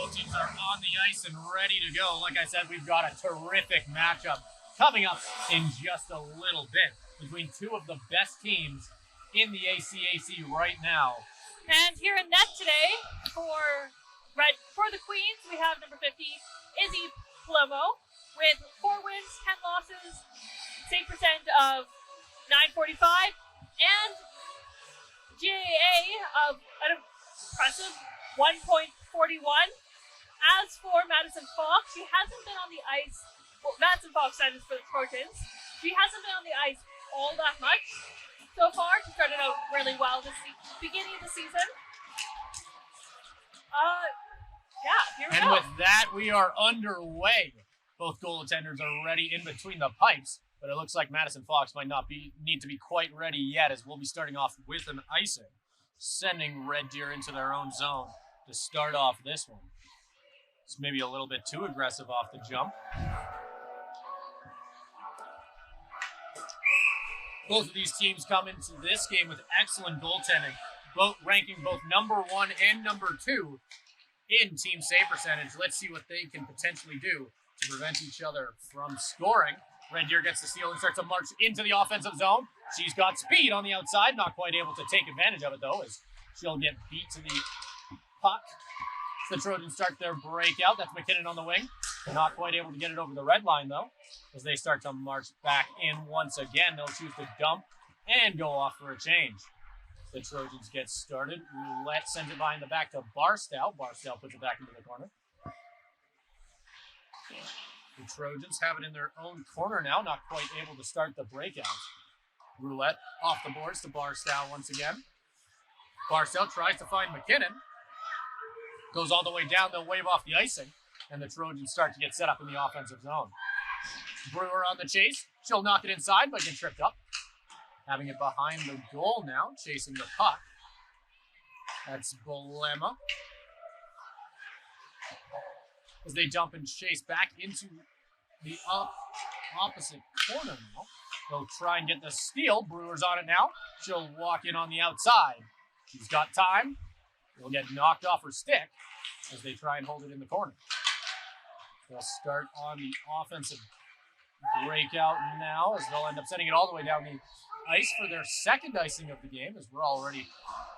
Both teams are on the ice and ready to go. Like I said, we've got a terrific matchup coming up in just a little bit between two of the best teams in the ACAC right now. And here in net today for the Queens, we have number 50, Izzy Plomo, with 4 wins, 10 losses, save percent of .945, and GAA of an impressive 1.41. As for Madison Fox, she hasn't been on the ice. Well, Madison Fox, that is for the Trojans. She hasn't been on the ice all that much so far. She started out really well this beginning of the season. Here we go. And with that, we are underway. Both goaltenders are ready in between the pipes, but it looks like Madison Fox might not need to be quite ready yet, as we'll be starting off with an icing, sending Red Deer into their own zone to start off this one. It's maybe a little bit too aggressive off the jump. Both of these teams come into this game with excellent goaltending, ranking both number 1 and number 2 in team save percentage. Let's see what they can potentially do to prevent each other from scoring. Red Deer gets the steal and starts to march into the offensive zone. She's got speed on the outside, not quite able to take advantage of it though, as she'll get beat to the puck. The Trojans start their breakout. That's McKinnon on the wing. Not quite able to get it over the red line though, as they start to march back in once again. They'll choose to dump and go off for a change. The Trojans get started. Roulette sends it behind the back to Barstow. Barstow puts it back into the corner. The Trojans have it in their own corner now, not quite able to start the breakout. Roulette off the boards to Barstow once again. Barstow tries to find McKinnon. Goes all the way down, they'll wave off the icing, and the Trojans start to get set up in the offensive zone. Brewer on the chase. She'll knock it inside, but get tripped up. Having it behind the goal now, chasing the puck. That's Bolema. As they dump and chase back into the opposite corner now. They'll try and get the steal. Brewer's on it now. She'll walk in on the outside. She's got time. Will get knocked off her stick as they try and hold it in the corner. They'll start on the offensive breakout now, as they'll end up sending it all the way down the ice for their second icing of the game, as we're already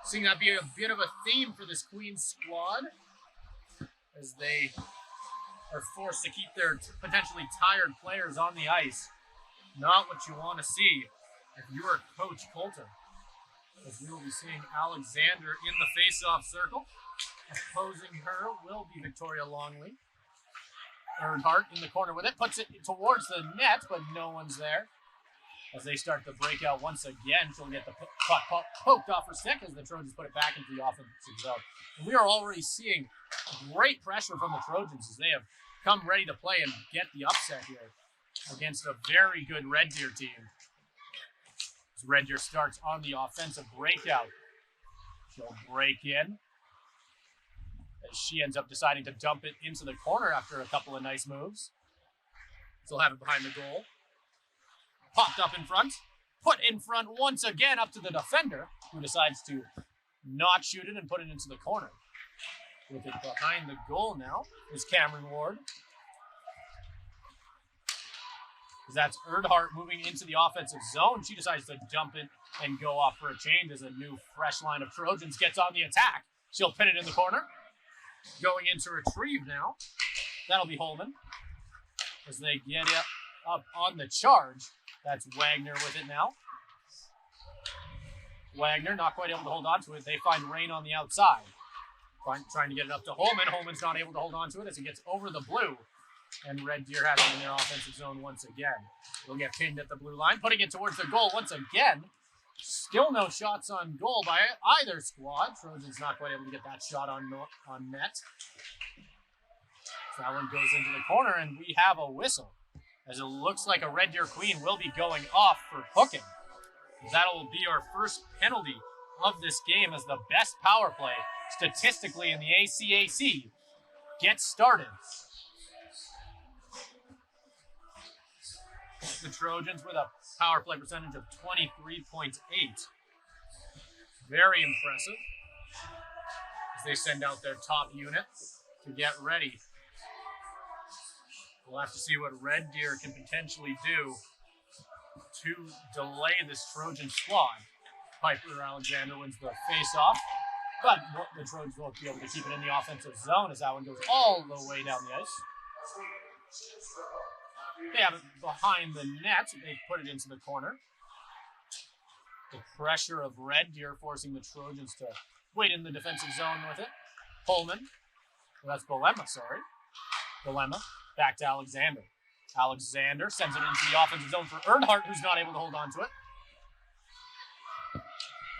seeing that be a bit of a theme for this Queens squad, as they are forced to keep their potentially tired players on the ice. Not what you want to see if you are Coach Coulter, as we will be seeing Alexander in the face-off circle. Opposing her will be Victoria Longley. Earnhardt in the corner with it, puts it towards the net, but no one's there. As they start the breakout once again, she'll get the puck poked off her stick as the Trojans put it back into the offensive zone. And we are already seeing great pressure from the Trojans as they have come ready to play and get the upset here against a very good Red Deer team. As Red Deer starts on the offensive breakout, she'll break in, as she ends up deciding to dump it into the corner after a couple of nice moves. She'll have it behind the goal. Popped up in front. Put in front once again up to the defender, who decides to not shoot it and put it into the corner. With it behind the goal now is Cameron Ward. As that's Earnhardt moving into the offensive zone. She decides to dump it and go off for a change as a new fresh line of Trojans gets on the attack. She'll pin it in the corner. Going in to retrieve now. That'll be Holman. As they get it up on the charge. That's Wagner with it now. Wagner not quite able to hold on to it. They find Rain on the outside. Trying to get it up to Holman. Holman's not able to hold on to it as it gets over the blue. And Red Deer has it in their offensive zone once again. They'll get pinned at the blue line, putting it towards the goal once again. Still no shots on goal by either squad. Trojans not quite able to get that shot on net. So that one goes into the corner, and we have a whistle, as it looks like a Red Deer Queen will be going off for hooking. That'll be our first penalty of this game, as the best power play statistically in the ACAC gets started. The Trojans with a power play percentage of 23.8. Very impressive, as they send out their top unit to get ready. We'll have to see what Red Deer can potentially do to delay this Trojan squad. Piper Alexander wins the face-off, but the Trojans won't be able to keep it in the offensive zone as that one goes all the way down the ice. They have it behind the net. They put it into the corner. The pressure of Red Deer forcing the Trojans to wait in the defensive zone with it. Pullman. Well, that's Bolema, sorry. Bolema. Back to Alexander. Alexander sends it into the offensive zone for Earnhardt, who's not able to hold on to it.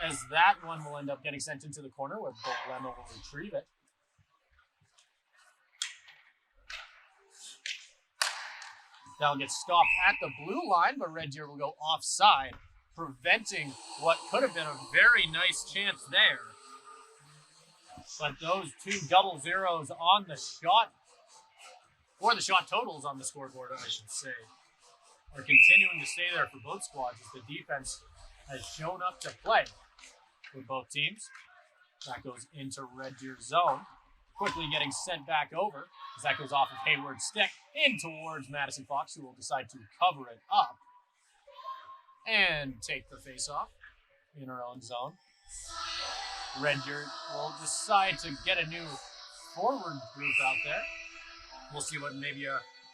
As that one will end up getting sent into the corner where Bolema will retrieve it. That'll get stopped at the blue line, but Red Deer will go offside, preventing what could have been a very nice chance there. But those two double zeros on the shot, or the shot totals on the scoreboard, I should say, are continuing to stay there for both squads as the defense has shown up to play for both teams. That goes into Red Deer's zone. Quickly getting sent back over as that goes off of Hayward's stick in towards Madison Fox, who will decide to cover it up and take the face-off in her own zone. Red Deer will decide to get a new forward group out there. We'll see what maybe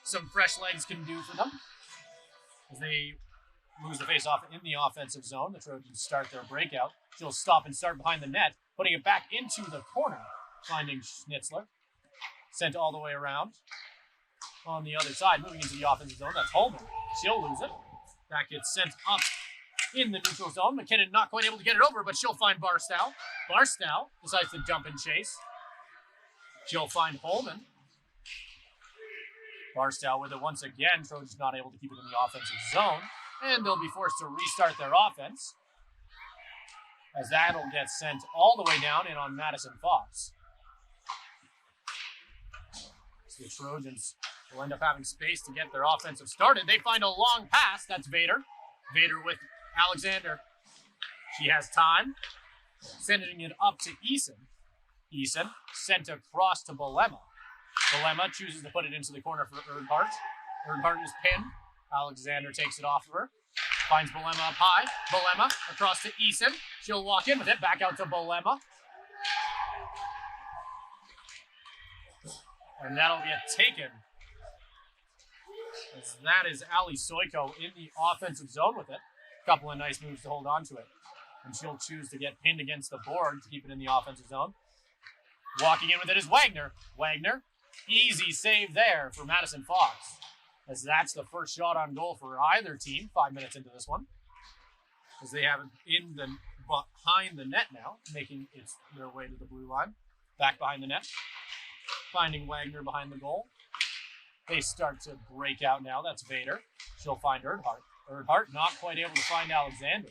some fresh legs can do for them. As they lose the face-off in the offensive zone, the Trojans start their breakout. She'll stop and start behind the net, putting it back into the corner, finding Schnitzler. Sent all the way around. On the other side, moving into the offensive zone, that's Holman. She'll lose it. That gets sent up in the neutral zone. McKinnon not quite able to get it over, but she'll find Barstow. Barstow decides to jump and chase. She'll find Holman. Barstow with it once again. Trojans not able to keep it in the offensive zone. And they'll be forced to restart their offense, as that'll get sent all the way down in on Madison Fox. So the Trojans will end up having space to get their offensive started. They find a long pass. That's Vader. Vader with Alexander. She has time. Sending it up to Eason. Eason sent across to Bolema. Bolema chooses to put it into the corner for Earnhardt. Earnhardt is pinned. Alexander takes it off of her. Finds Bolema up high. Bolema across to Eason. She'll walk in with it. Back out to Bolema. And that'll get taken. As that is Ali Soiko in the offensive zone with it. A couple of nice moves to hold on to it. And she'll choose to get pinned against the board to keep it in the offensive zone. Walking in with it is Wagner. Wagner, easy save there for Madison Fox, as that's the first shot on goal for either team 5 minutes into this one. As they have it in the behind the net now, making their way to the blue line. Back behind the net. Finding Wagner behind the goal. They start to break out now. That's Vader. She'll find Earnhardt. Earnhardt not quite able to find Alexander.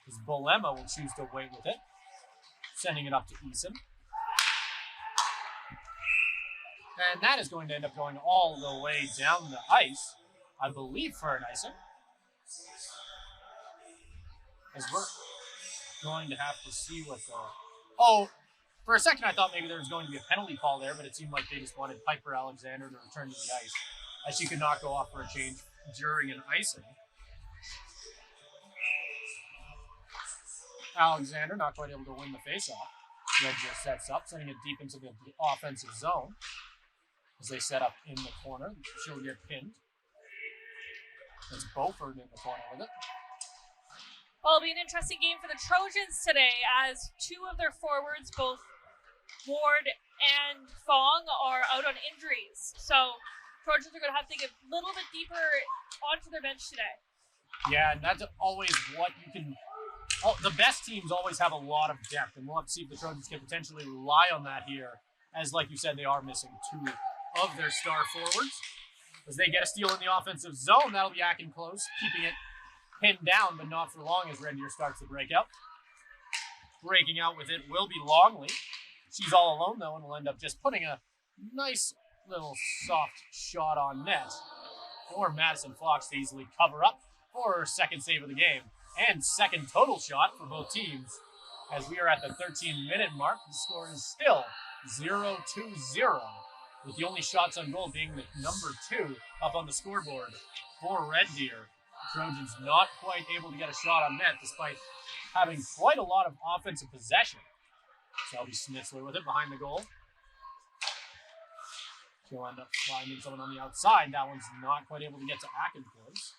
As Bolema will choose to wait with it. Sending it up to Eason. And that is going to end up going all the way down the ice, I believe, for an icing. As we're going to have to see what the... Oh, for a second I thought maybe there was going to be a penalty call there, but it seemed like they just wanted Piper Alexander to return to the ice, as she could not go off for a change during an icing. Alexander not quite able to win the faceoff. Red just sets up, sending it deep into the offensive zone. As they set up in the corner, she'll get pinned. It's Beaufort in the corner with it. Well, it'll be an interesting game for the Trojans today, as two of their forwards, both Ward and Fong, are out on injuries. So Trojans are going to have to get a little bit deeper onto their bench today. Yeah, and that's always what you can... Oh, the best teams always have a lot of depth, and we'll have to see if the Trojans can potentially rely on that here, as, like you said, they are missing two of their star forwards. As they get a steal in the offensive zone, that'll be Akin close, keeping it pinned down, but not for long as Red Deer starts the breakout. Breaking out with it will be Longley. She's all alone, though, and will end up just putting a nice little soft shot on net for Madison Fox to easily cover up for her second save of the game. And second total shot for both teams, as we are at the 13-minute mark. The score is still 0-0, with the only shots on goal being the number 2 up on the scoreboard for Red Deer. Trojans not quite able to get a shot on net despite having quite a lot of offensive possession. Selby Schnitzler with it behind the goal. She'll end up finding someone on the outside. That one's not quite able to get to Akinfors.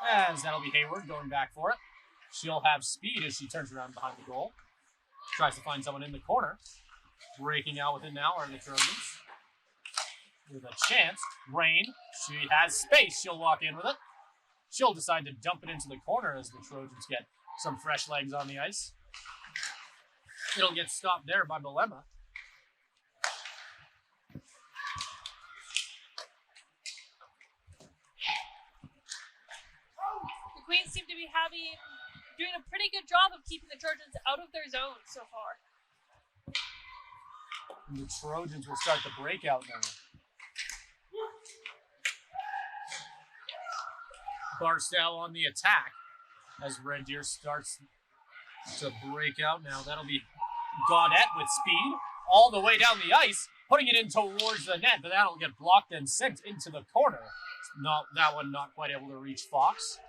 As that'll be Hayward going back for it. She'll have speed as she turns around behind the goal. Tries to find someone in the corner. Breaking out with it now are the Trojans. With a chance. Rain. She has space. She'll walk in with it. She'll decide to dump it into the corner as the Trojans get some fresh legs on the ice. It'll get stopped there by Belema. The Queens seem to be doing a pretty good job of keeping the Trojans out of their zone so far. And the Trojans will start the breakout now. Barstow on the attack as Red Deer starts to break out now. That'll be Gaudette with speed all the way down the ice, putting it in towards the net, but that'll get blocked and sent into the corner. That one not quite able to reach Fox.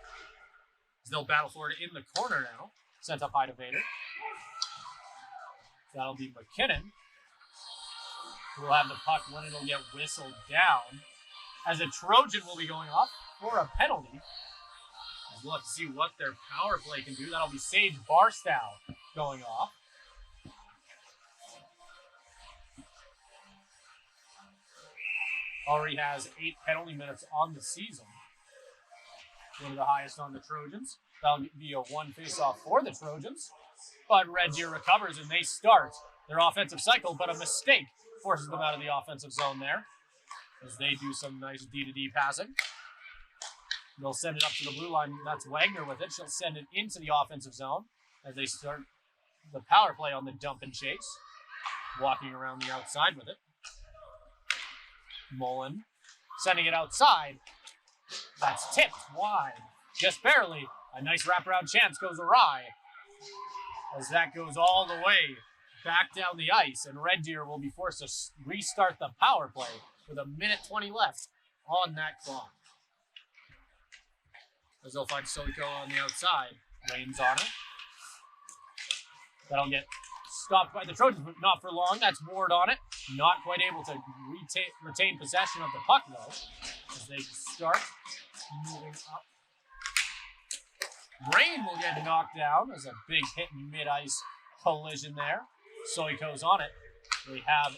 They'll battle for it in the corner now. Sent up high to Vader. That'll be McKinnon. We'll have the puck when it'll get whistled down, as a Trojan will be going off for a penalty. We'll have to see what their power play can do. That'll be Sage Barstow going off. Already has 8 penalty minutes on the season. One of the highest on the Trojans. That'll be a 1 face-off for the Trojans. But Red Deer recovers and they start their offensive cycle, but a mistake forces them out of the offensive zone there as they do some nice D-to-D passing. They'll send it up to the blue line. That's Wagner with it. She'll send it into the offensive zone as they start the power play on the dump and chase. Walking around the outside with it. Mullen sending it outside. That's tipped wide. Just barely. A nice wraparound chance goes awry as that goes all the way back down the ice, and Red Deer will be forced to restart the power play with 1:20 left on that clock. As they'll find Soliko on the outside. Rain's on her. That'll get stopped by the Trojans, but not for long. That's Ward on it. Not quite able to retain possession of the puck, though, as they start moving up. Rain will get knocked down as a big hit mid-ice collision there. Soiko's on it. They have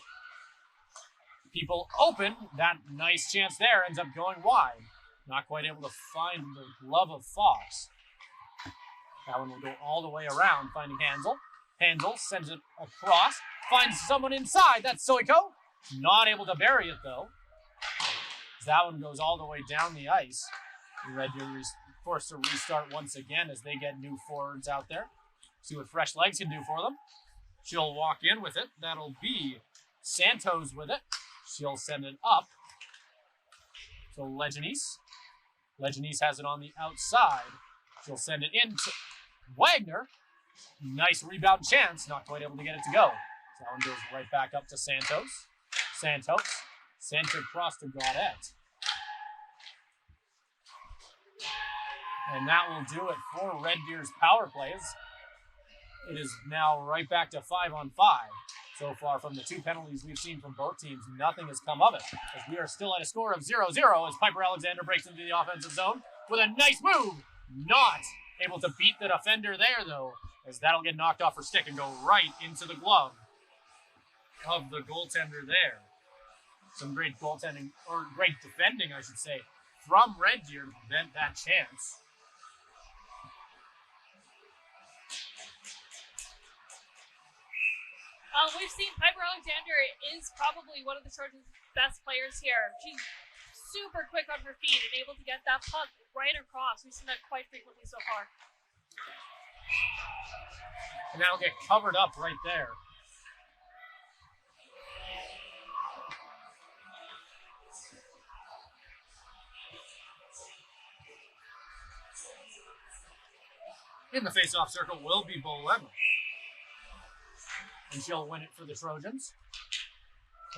people open. That nice chance there ends up going wide. Not quite able to find the glove of Fox. That one will go all the way around, finding Hansel. Hansel sends it across, finds someone inside. That's Soiko. Not able to bury it, though. That one goes all the way down the ice. Red Deer forced to restart once again as they get new forwards out there. See what fresh legs can do for them. She'll walk in with it. That'll be Santos with it. She'll send it up. So Leganese. Leganese has it on the outside. She'll send it in to Wagner. Nice rebound chance. Not quite able to get it to go. So that one goes right back up to Santos. Santos sent it across to Gaudette. And that will do it for Red Deer's power plays. It is now right back to 5-on-5. So far from the 2 penalties we've seen from both teams, nothing has come of it. As we are still at a score of 0-0 as Piper Alexander breaks into the offensive zone with a nice move. Not able to beat the defender there, though, as that'll get knocked off her stick and go right into the glove of the goaltender there. Some great goaltending, or great defending, I should say, from Red Deer to prevent that chance. We've seen Piper Alexander is probably one of the Trojans' best players here. She's super quick on her feet and able to get that puck right across. We've seen that quite frequently so far. And that'll get covered up right there. In the face-off circle will be Bolema. And she'll win it for the Trojans.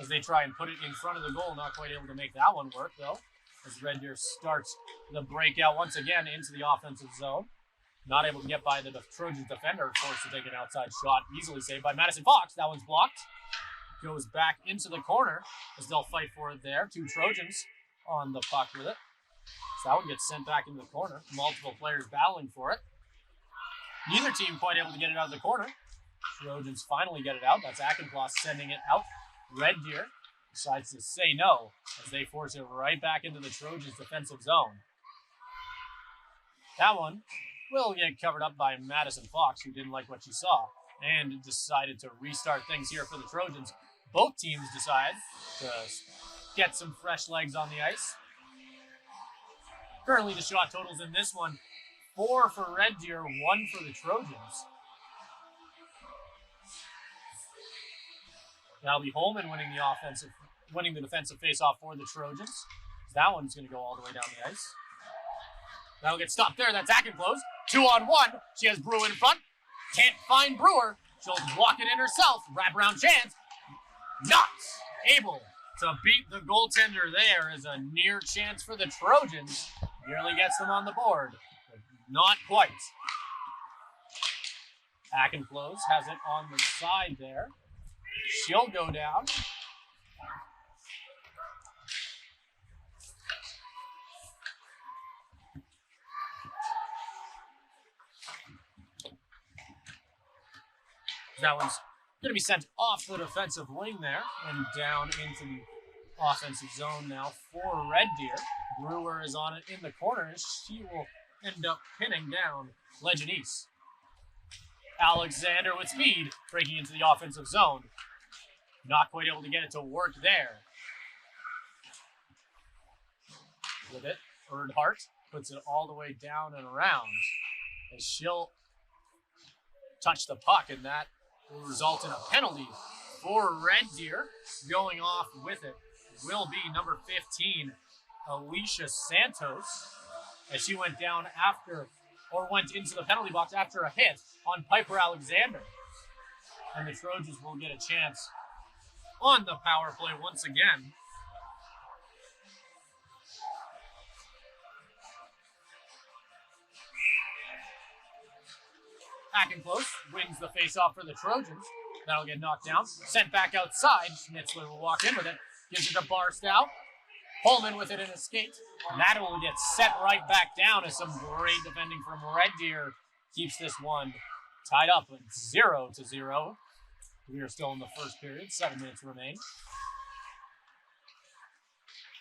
As they try and put it in front of the goal, not quite able to make that one work, though. As Red Deer starts the breakout once again into the offensive zone. Not able to get by the Trojans defender, forced to take an outside shot, easily saved by Madison Fox. That one's blocked. Goes back into the corner as they'll fight for it there. Two Trojans on the puck with it. So that one gets sent back into the corner. Multiple players battling for it. Neither team quite able to get it out of the corner. Trojans finally get it out. That's ACAC sending it out. Red Deer decides to say no as they force it right back into the Trojans' defensive zone. That one will get covered up by Madison Fox, who didn't like what she saw and decided to restart things here for the Trojans. Both teams decide to get some fresh legs on the ice. Currently, the shot totals in this one, 4 for Red Deer, 1 for the Trojans. That'll be Holman winning the defensive faceoff for the Trojans. That one's going to go all the way down the ice. That'll get stopped there. That's ACAC. 2-on-1. She has Brewer in front. Can't find Brewer. She'll walk it in herself. Wraparound chance. Not able to beat the goaltender there as a near chance for the Trojans. Nearly gets them on the board, but not quite. ACAC has it on the side there. She'll go down. That one's going to be sent off the defensive wing there and down into the offensive zone now for Red Deer. Brewer is on it in the corner. She will end up pinning down Legionese. Alexander with speed, breaking into the offensive zone. Not quite able to get it to work there. With it, Earnhardt puts it all the way down and around. As she'll touch the puck, and that will result in a penalty for Red Deer. Going off with it will be number 15, Alicia Santos, as she went down went into the penalty box after a hit on Piper Alexander. And the Trojans will get a chance on the power play once again. ACAC wins the faceoff for the Trojans. That'll get knocked down. Sent back outside. Schnitzler will walk in with it. Gives it to Barstow. Holman with it in a skate. And that will get set right back down as some great defending from Red Deer keeps this one tied up at 0-0. We are still in the first period. 7 minutes remain.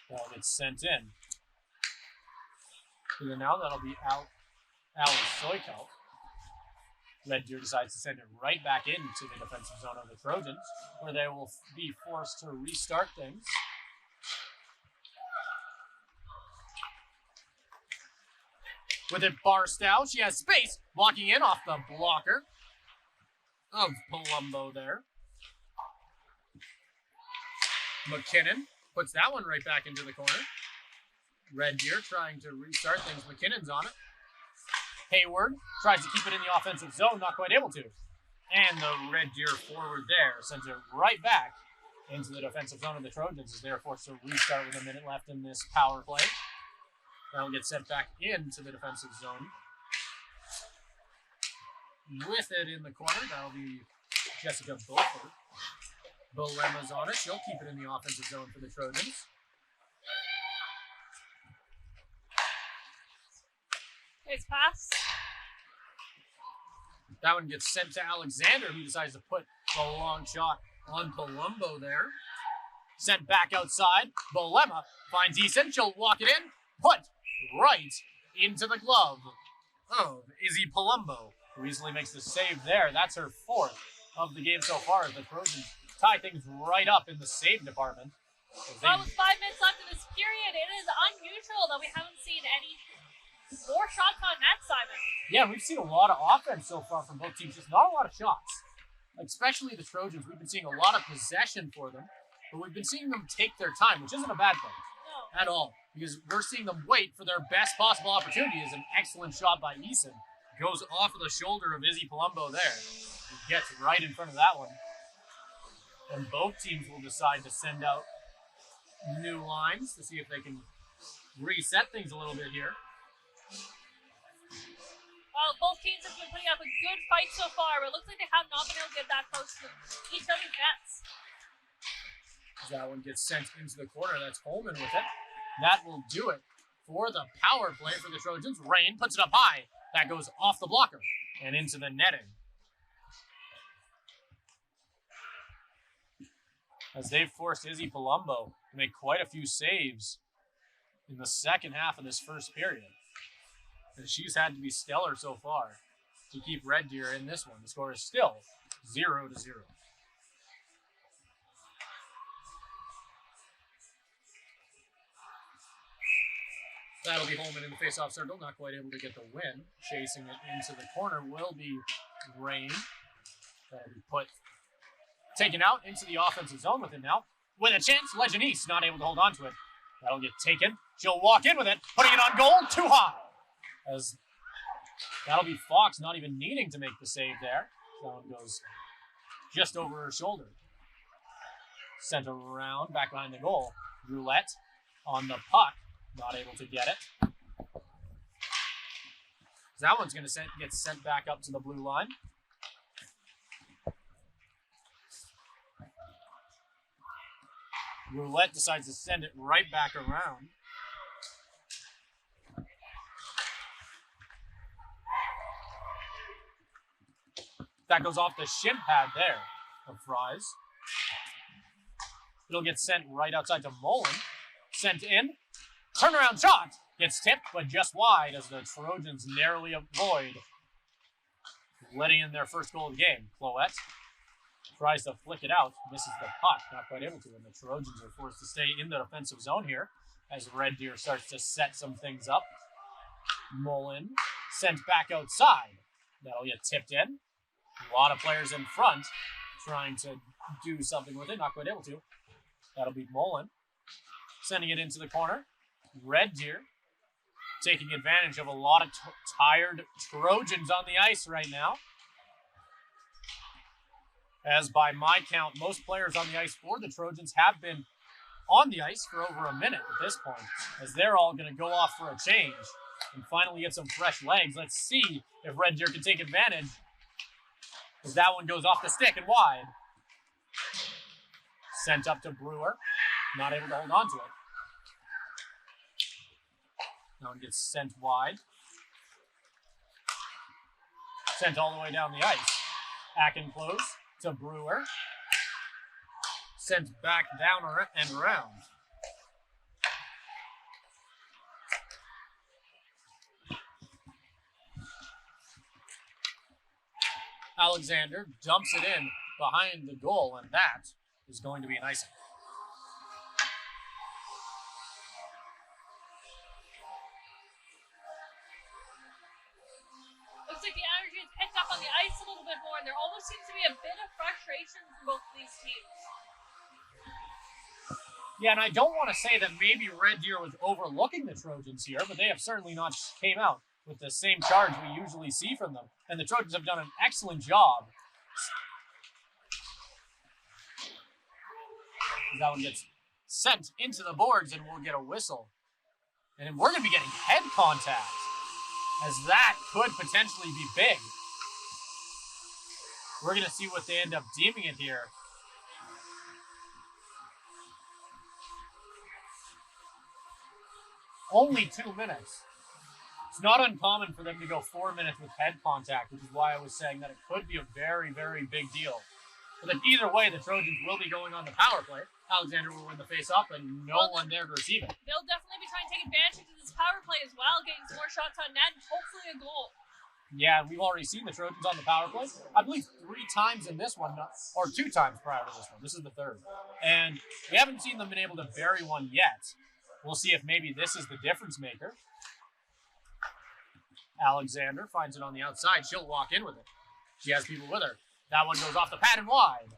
That'll get sent in. So now that'll be Alice Soykal. Red Deer decides to send it right back into the defensive zone of the Trojans, where they will be forced to restart things. With it, Barstow. She has space, walking in off the blocker of Palumbo there. McKinnon puts that one right back into the corner. Red Deer trying to restart things. McKinnon's on it. Hayward tries to keep it in the offensive zone, not quite able to. And the Red Deer forward there sends it right back into the defensive zone of the Trojans as they're forced to restart with a minute left in this power play. That'll get sent back into the defensive zone. With it in the corner, that'll be Jessica Beaufort. Bolema's on it. She'll keep it in the offensive zone for the Trojans. Nice pass. That one gets sent to Alexander, who decides to put the long shot on Palumbo there. Sent back outside. Bolema finds Eason. She'll walk it in. Put right into the glove of Izzy Palumbo, who easily makes the save there. That's her 4th of the game so far. The Trojans tie things right up in the save department. Well, with 5 minutes left in this period, it is unusual that we haven't seen any more shots on net, Simon. Yeah, we've seen a lot of offense so far from both teams, just not a lot of shots. Especially the Trojans, we've been seeing a lot of possession for them, but we've been seeing them take their time, which isn't a bad thing at all, because we're seeing them wait for their best possible opportunity. Is an excellent shot by Eason. Goes off of the shoulder of Izzy Palumbo there. He gets right in front of that one. And both teams will decide to send out new lines to see if they can reset things a little bit here. Well, both teams have been putting up a good fight so far, but it looks like they have not been able to get that close to each other's nets. That one gets sent into the corner. That's Holman with it. That will do it for the power play for the Trojans. Rain puts it up high. That goes off the blocker and into the netting. As they've forced Izzy Palumbo to make quite a few saves in the second half of this first period. And she's had to be stellar so far to keep Red Deer in this one. The score is still 0-0. That'll be Holman in the face-off circle, not quite able to get the win. Chasing it into the corner will be Rain. That'll be taken out into the offensive zone with it now. With a chance, Legend East not able to hold on to it. That'll get taken. She'll walk in with it, putting it on goal, too high. As that'll be Fox not even needing to make the save there. That one goes just over her shoulder. Sent around, back behind the goal. Roulette on the puck. Not able to get it. That one's going to get sent back up to the blue line. Roulette decides to send it right back around. That goes off the shin pad there of Fries. It'll get sent right outside to Mullen. Sent in. Turnaround shot. Gets tipped, but just wide as the Trojans narrowly avoid letting in their first goal of the game. Cloette tries to flick it out. Misses the puck. Not quite able to. And the Trojans are forced to stay in the defensive zone here as Red Deer starts to set some things up. Mullen sent back outside. That'll get tipped in. A lot of players in front trying to do something with it. Not quite able to. That'll be Mullen. Sending it into the corner. Red Deer taking advantage of a lot of tired Trojans on the ice right now. As by my count, most players on the ice for the Trojans have been on the ice for over a minute at this point, as they're all going to go off for a change and finally get some fresh legs. Let's see if Red Deer can take advantage, as that one goes off the stick and wide. Sent up to Brewer, not able to hold on to it. That one gets sent wide. Sent all the way down the ice. Akin close to Brewer. Sent back down and around. Alexander dumps it in behind the goal, and that is going to be an icing. Looks like the energy has picked up on the ice a little bit more, and there almost seems to be a bit of frustration from both of these teams. Yeah, and I don't want to say that maybe Red Deer was overlooking the Trojans here, but they have certainly not came out with the same charge we usually see from them. And the Trojans have done an excellent job. That one gets sent into the boards, and we'll get a whistle. And we're going to be getting head contact, as that could potentially be big. We're going to see what they end up deeming it here. Only 2 minutes. It's not uncommon for them to go 4 minutes with head contact, which is why I was saying that it could be a very, very big deal. But then either way, the Trojans will be going on the power play. Alexander will win the face-off, and no one there to receive it. They'll definitely be trying to take advantage of this power play as well, getting some more shots on net, and hopefully a goal. Yeah, we've already seen the Trojans on the power play. I believe 3 times in this one, or 2 times prior to this one. This is the 3rd. And we haven't seen them been able to bury one yet. We'll see if maybe this is the difference maker. Alexander finds it on the outside. She'll walk in with it. She has people with her. That one goes off the pad and wide.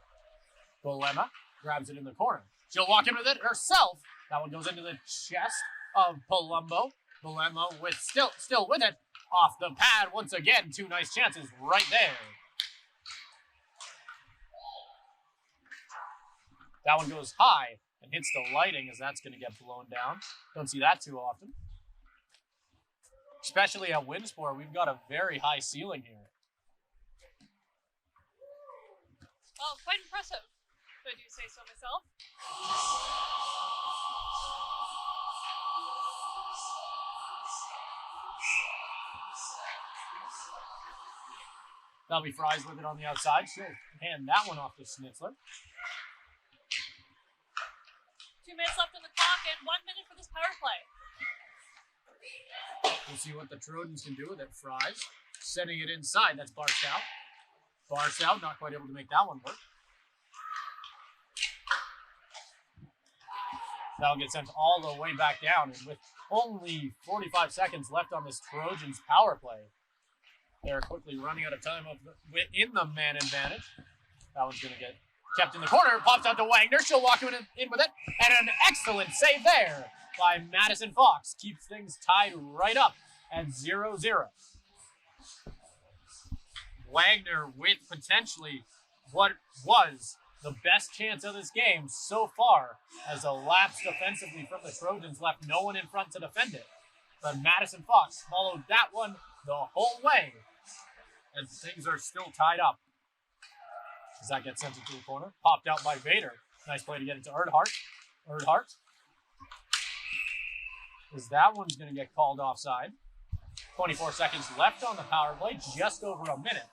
Bolema grabs it in the corner. She'll walk in with it herself. That one goes into the chest of Palumbo. Bolema with still with it. off the pad once again. Two nice chances right there. That one goes high and hits the lighting as that's going to get blown down. Don't see that too often. Especially at Winsport, we've got a very high ceiling here. Well, quite impressive, if I do say so myself. That'll be Fries with it on the outside. She'll hand that one off to Schnitzler. 2 minutes left on the clock and 1 minute for this power play. We'll see what the Trojans can do with it. Fries sending it inside. That's Barstow. Barstow not quite able to make that one work. That'll get sent all the way back down. And with only 45 seconds left on this Trojans power play, they're quickly running out of time in the man advantage. That one's going to get kept in the corner. Pops out to Wagner. She'll walk in with it. And an excellent save there by Madison Fox. Keeps things tied right up at 0-0. Wagner with potentially what was the best chance of this game so far, as a lapse defensively from the Trojans left no one in front to defend it. But Madison Fox followed that one the whole way, and things are still tied up. As that gets sent into the corner, popped out by Vader. Nice play to get it to Erdhart. Erdhart. As that one's going to get called offside. 24 seconds left on the power play, just over a minute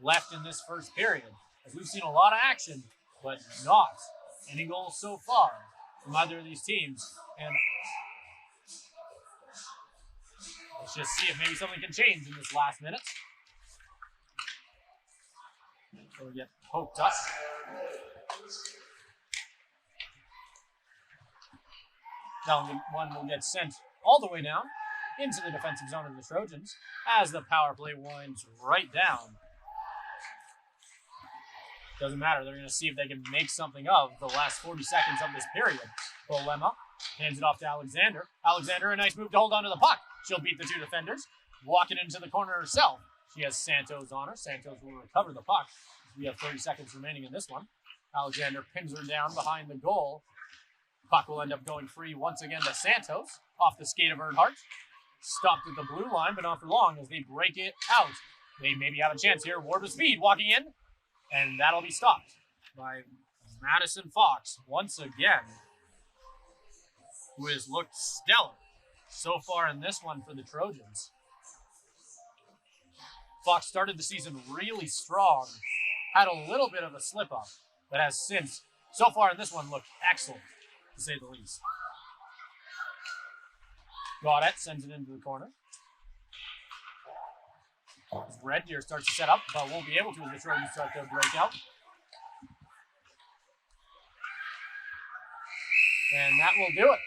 left in this first period. As we've seen a lot of action, but not any goals so far from either of these teams. And let's just see if maybe something can change in this last minute. So we get poked up. That one will get sent all the way down into the defensive zone of the Trojans as the power play winds right down. Doesn't matter. They're going to see if they can make something of the last 40 seconds of this period. Bolema hands it off to Alexander. Alexander, a nice move to hold on to the puck. She'll beat the two defenders. Walking into the corner herself. She has Santos on her. Santos will recover the puck. We have 30 seconds remaining in this one. Alexander pins her down behind the goal. Puck will end up going free once again to Santos. Off the skate of Earnhardt. Stopped at the blue line, but not for long as they break it out. They maybe have a chance here. Warp of speed walking in. And that'll be stopped by Madison Fox once again, who has looked stellar so far in this one for the Trojans. Fox started the season really strong, had a little bit of a slip-up, but has since, so far in this one, looked excellent, to say the least. Gaudette sends it into the corner. Red Deer starts to set up, but won't be able to as the Trojans start their breakout. And that will do it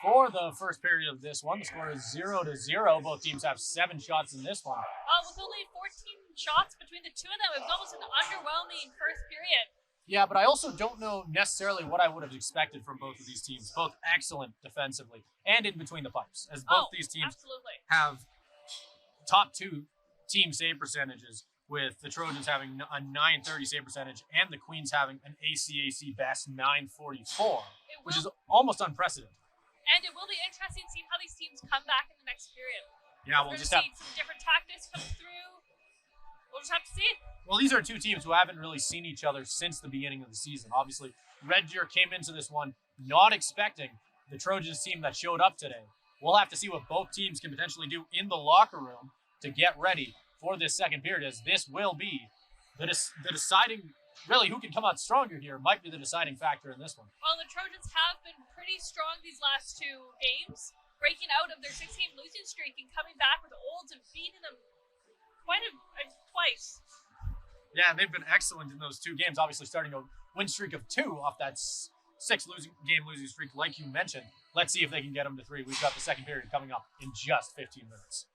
for the first period of this one. The score is 0-0. Both teams have 7 shots in this one. With only 14 shots between the two of them, it was almost an underwhelming first period. Yeah, but I also don't know necessarily what I would have expected from both of these teams. Both excellent defensively and in between the pipes, as both these teams have top 2 team save percentages, with the Trojans having a 930 save percentage and the Queens having an ACAC best 944, which is almost unprecedented. And it will be interesting to see how these teams come back in the next period. Yeah, we'll just have some different tactics come through. We'll just have to see. Well, these are two teams who haven't really seen each other since the beginning of the season. Obviously, Red Deer came into this one not expecting the Trojans team that showed up today. We'll have to see what both teams can potentially do in the locker room to get ready for this second period, as this will be the deciding, really, who can come out stronger here might be the deciding factor in this one. Well, the Trojans have been pretty strong these last 2 games, breaking out of their 16 losing streak and coming back with Olds and beating them twice. Yeah, they've been excellent in those 2 games, obviously starting a win streak of 2 off that 6 losing streak like you mentioned. Let's see if they can get them to 3. We've got the second period coming up in just 15 minutes.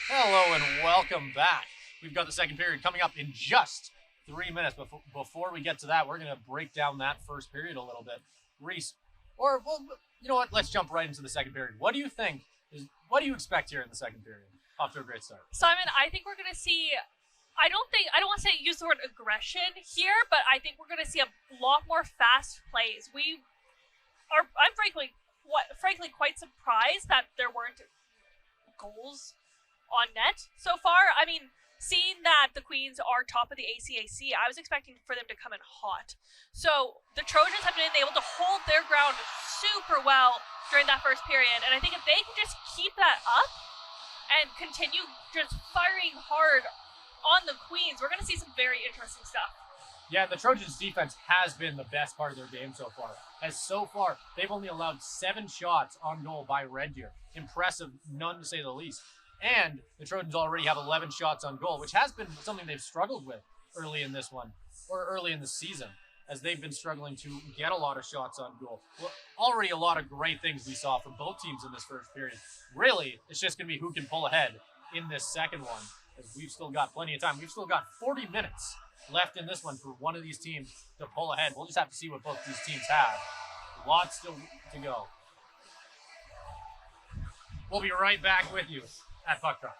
Hello and welcome back. We've got the second period coming up in just 3 minutes. Before we get to that, we're going to break down that first period a little bit. Reese, well, you know what? Let's jump right into the second period. What do you think? What do you expect here in the second period? Off to a great start. Simon, I think we're going to see, I don't want to use the word aggression here, but I think we're going to see a lot more fast plays. I'm frankly quite surprised that there weren't goals on net so far. I mean, seeing that the Queens are top of the ACAC, I was expecting for them to come in hot. So the Trojans have been able to hold their ground super well during that first period, and I think if they can just keep that up and continue just firing hard on the Queens, we're going to see some very interesting stuff. Yeah, the Trojans' defense has been the best part of their game so far. So far, they've only allowed 7 shots on goal by Red Deer. Impressive, none to say the least. And the Trojans already have 11 shots on goal, which has been something they've struggled with early in this one, or early in the season, as they've been struggling to get a lot of shots on goal. Well, already a lot of great things we saw from both teams in this first period. Really, it's just going to be who can pull ahead in this second one, as we've still got plenty of time. We've still got 40 minutes left in this one for one of these teams to pull ahead. We'll just have to see what both these teams have. Lots still to go. We'll be right back with you at Puck Drop.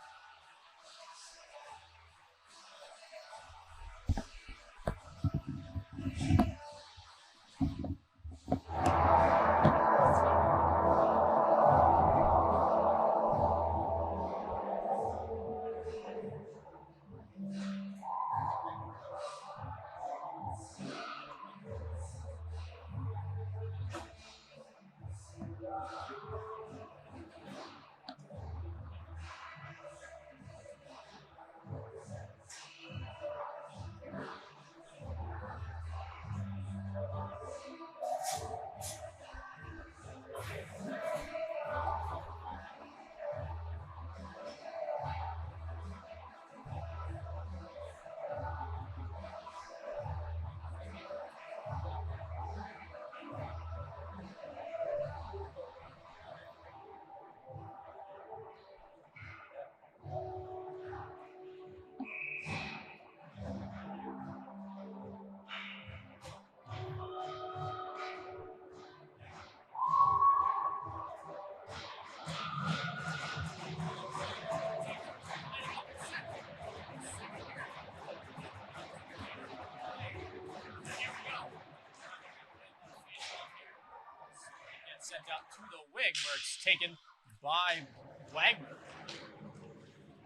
Sent out to the wing where it's taken by Wagner,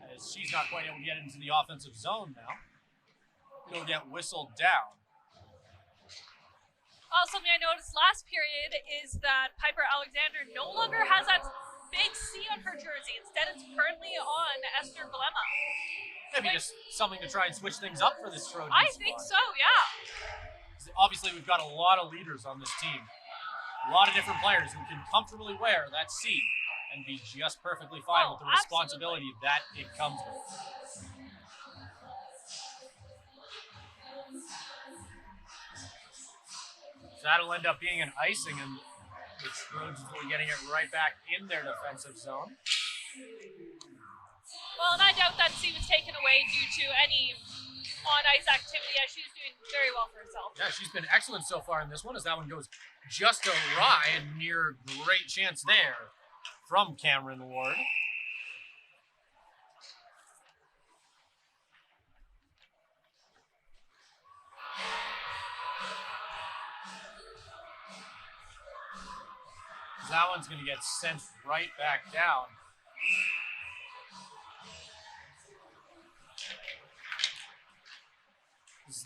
as she's not quite able to get into the offensive zone now. It'll get whistled down. Something I noticed last period is that Piper Alexander no longer has that big C on her jersey. Instead, it's currently on Esther Blema. Maybe just something to try and switch things up for this Trojan I think so, yeah. Obviously, we've got a lot of leaders on this team. A lot of different players who can comfortably wear that C and be just perfectly fine with the responsibility that it comes with. So that'll end up being an icing, and the Trojans will be getting it right back in their defensive zone. Well, and I doubt that C was taken away due to any on-ice activity, as she's doing very well for herself. Yeah, she's been excellent so far in this one, as that one goes just awry, and near great chance there from Cameron Ward. That one's going to get sent right back down.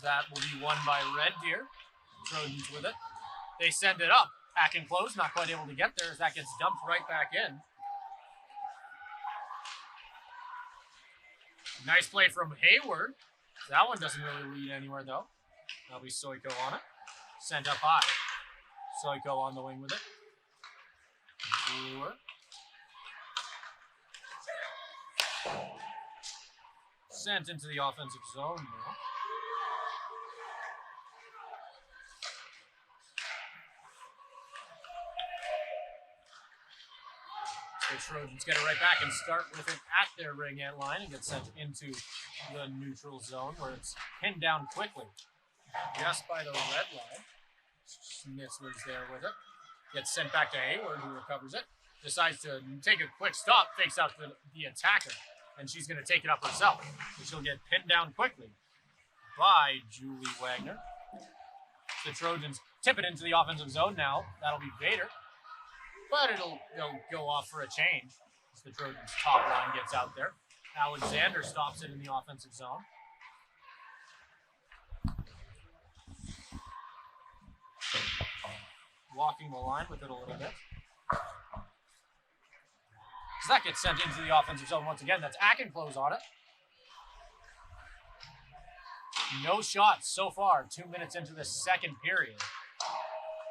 That will be won by Red Deer. Trojans with it. They send it up. Hack and close, not quite able to get there as that gets dumped right back in. Nice play from Hayward. That one doesn't really lead anywhere though. That'll be Soiko on it. Sent up high. Soiko on the wing with it. Brewer. Sent into the offensive zone now. The Trojans get it right back and start with it at their ring line and get sent into the neutral zone where it's pinned down quickly. Just by the red line. Schnitzler's there with it. Gets sent back to Hayward, who recovers it. Decides to take a quick stop, fakes out the attacker. And she's going to take it up herself. So she'll get pinned down quickly by Julie Wagner. The Trojans tip it into the offensive zone now. That'll be Vader. But they'll go off for a change as the Trojans' top line gets out there. Alexander stops it in the offensive zone. Walking the line with it a little bit. As that gets sent into the offensive zone once again. That's Akenclose on it. No shots so far. 2 minutes into the second period.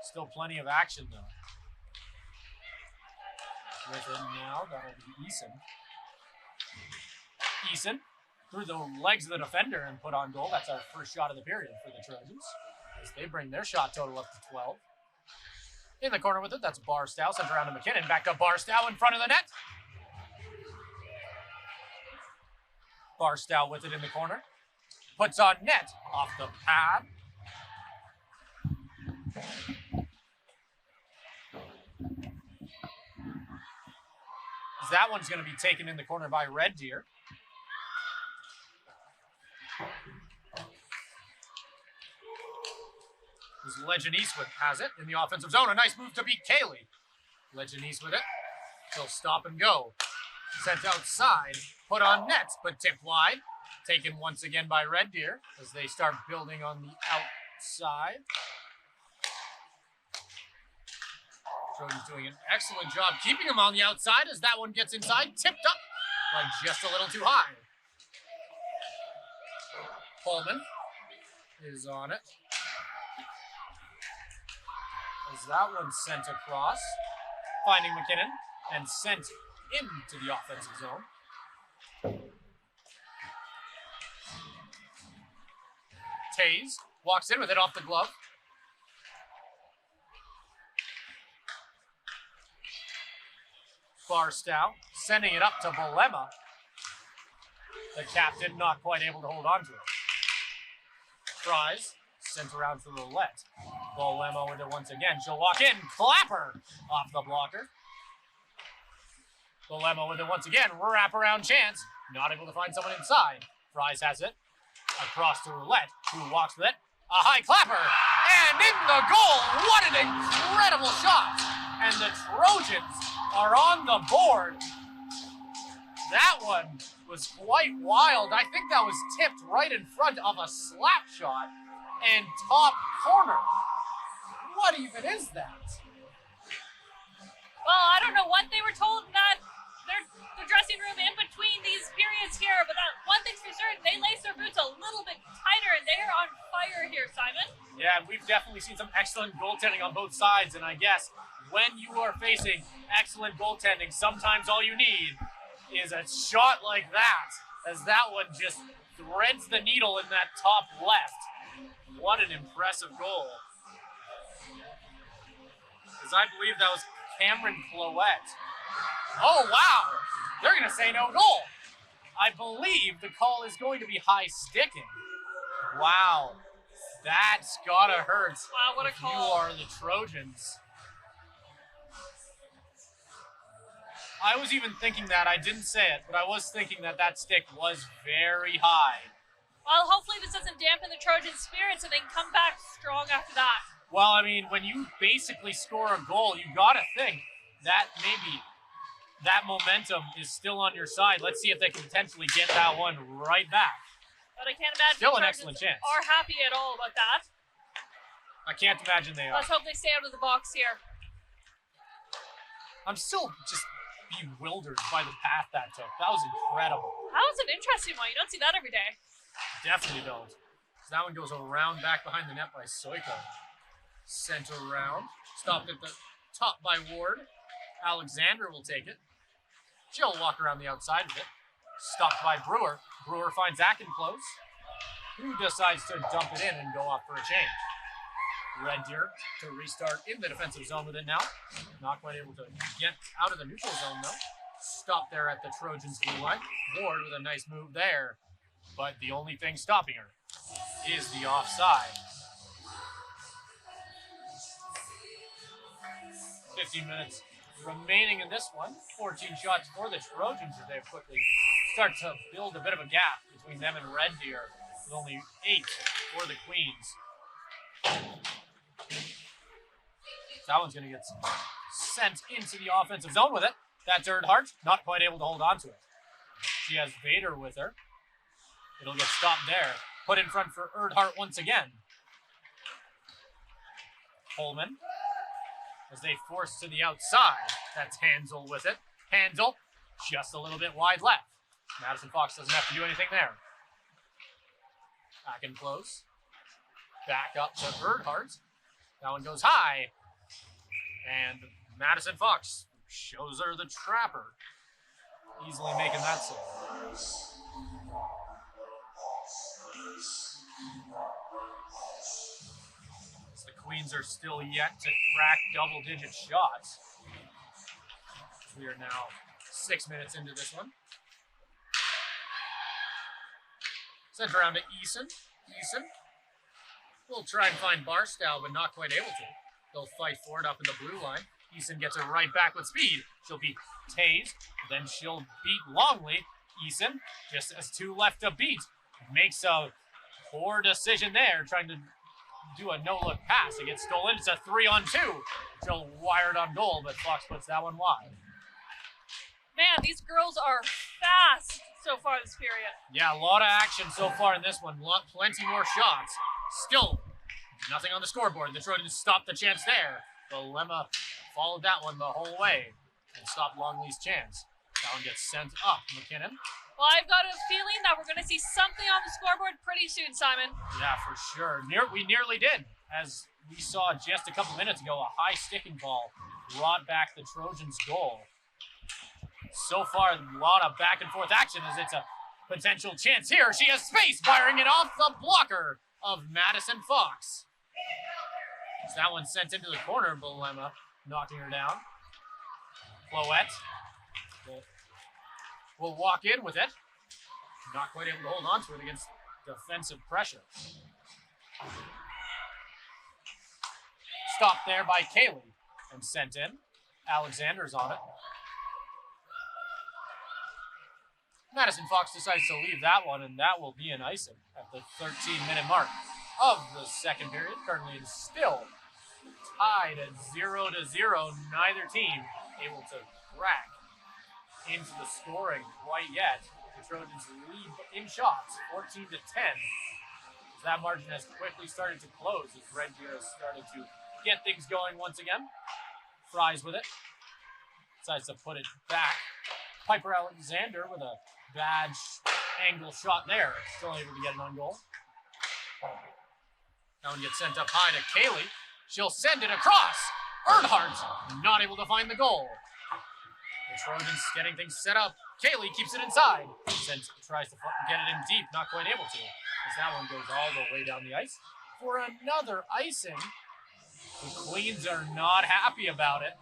Still plenty of action though. With it now, that'll be Eason. Eason through the legs of the defender and put on goal. That's our first shot of the period for the Trojans. As they bring their shot total up to 12. In the corner with it, that's Barstow. Sent around to McKinnon. Back to Barstow in front of the net. Barstow with it in the corner. Puts on net off the pad. That one's going to be taken in the corner by Red Deer. As Legend Eastwood has it in the offensive zone. A nice move to beat Kaylee. Legend Eastwood it. She'll stop and go. Sent outside. Put on net, but tipped wide. Taken once again by Red Deer as they start building on the outside. Trojans doing an excellent job keeping him on the outside as that one gets inside. Tipped up, but just a little too high. Pullman is on it. As that one's sent across, finding McKinnon and sent into the offensive zone. Taze walks in with it off the glove. Barstow sending it up to Bolema. The captain not quite able to hold on to it. Tries, sent around to the left. Bolema with it once again. She'll walk in. Clapper off the blocker. Bolema with it once again. Wraparound chance. Not able to find someone inside. Fries has it. Across to Roulette, who walks with it. A high clapper. And in the goal. What an incredible shot. And the Trojans are on the board. That one was quite wild. I think that was tipped right in front of a slap shot and top corner. What even is that? Well, I don't know what they were told in the dressing room in between these periods here, but one thing's for certain, they lace their boots a little bit tighter and they are on fire here, Simon. Yeah, we've definitely seen some excellent goaltending on both sides, and I guess when you are facing excellent goaltending, sometimes all you need is a shot like that, as that one just threads the needle in that top left. What an impressive goal. As I believe that was Cameron Cloette. Oh, wow. They're going to say no goal. I believe the call is going to be high sticking. Wow. That's got to hurt. Wow, what a call. You are the Trojans. I was even thinking that. I didn't say it, but I was thinking that stick was very high. Well, hopefully this doesn't dampen the Trojan spirits and they can come back strong after that. Well, I mean, when you basically score a goal, you got to think that maybe that momentum is still on your side. Let's see if they can potentially get that one right back. But I can't imagine still the an excellent chance. Are happy at all about that. I can't imagine they are. Let's hope they stay out of the box here. I'm still just bewildered by the path that took. That was incredible. That was an interesting one. You don't see that every day. Definitely don't. So that one goes around back behind the net by Soiko. Sent around. Stopped at the top by Ward. Alexander will take it. She'll walk around the outside of it. Stopped by Brewer. Brewer finds Akenclose, who decides to dump it in and go off for a change. Red Deer to restart in the defensive zone with it now. Not quite able to get out of the neutral zone though. Stop there at the Trojans blue line. Ward with a nice move there. but the only thing stopping her is the offside. 15 minutes remaining in this one. 14 shots for the Trojans as they quickly start to build a bit of a gap between them and Red Deer, with only 8 for the Queens. That one's going to get sent into the offensive zone with it. That's Erdhart, not quite able to hold on to it. She has Vader with her. It'll get stopped there. Put in front for Erdhart once again. Holman, as they force to the outside. That's Hansel with it. Hansel, just a little bit wide left. Madison Fox doesn't have to do anything there. Back and close. Back up to Erdhart. That one goes high. And Madison Fox shows her the trapper. Easily making that save. The Queens are still yet to crack double-digit shots. We are now 6 minutes into this one. Sent around to Eason. Eason will try and find Barstow, but not quite able to. They'll fight for it up in the blue line. Eason gets it right back with speed. She'll be tased, then she'll beat Longley. Eason just has 2 left to beat. Makes a poor decision there, trying to do a no-look pass. It gets stolen. It's a 3-on-2. She'll wire it on goal, but Fox puts that one wide. Man, these girls are fast so far this period. Yeah, a lot of action so far in this one. Plenty more shots. Still nothing on the scoreboard. The Trojans stopped the chance there. Lemma followed that one the whole way and stopped Longley's chance. That one gets sent up. McKinnon. Well, I've got a feeling that we're going to see something on the scoreboard pretty soon, Simon. Yeah, for sure. We nearly did. As we saw just a couple minutes ago, a high sticking ball brought back the Trojans' goal. So far, a lot of back and forth action as it's a potential chance here. She has space, firing it off the blocker of Madison Fox. So that one sent into the corner, Bolema knocking her down. Cloette will walk in with it. Not quite able to hold on to it against defensive pressure. Stopped there by Kaylee and sent in. Alexander's on it. Madison Fox decides to leave that one, and that will be an icing at the 13-minute mark of the second period. Currently it's still tied at 0-0. Neither team able to crack into the scoring quite yet. The Trojans lead in shots, 14-10. That margin has quickly started to close as Red Deer has started to get things going once again. Fries with it. Decides to put it back. Piper Alexander with a bad angle shot there. Still able to get an on goal. That one gets sent up high to Kaylee. She'll send it across. Earnhardt not able to find the goal. The Trojans getting things set up. Kaylee keeps it inside. Tries to get it in deep, not quite able to. As that one goes all the way down the ice for another icing. The Queens are not happy about it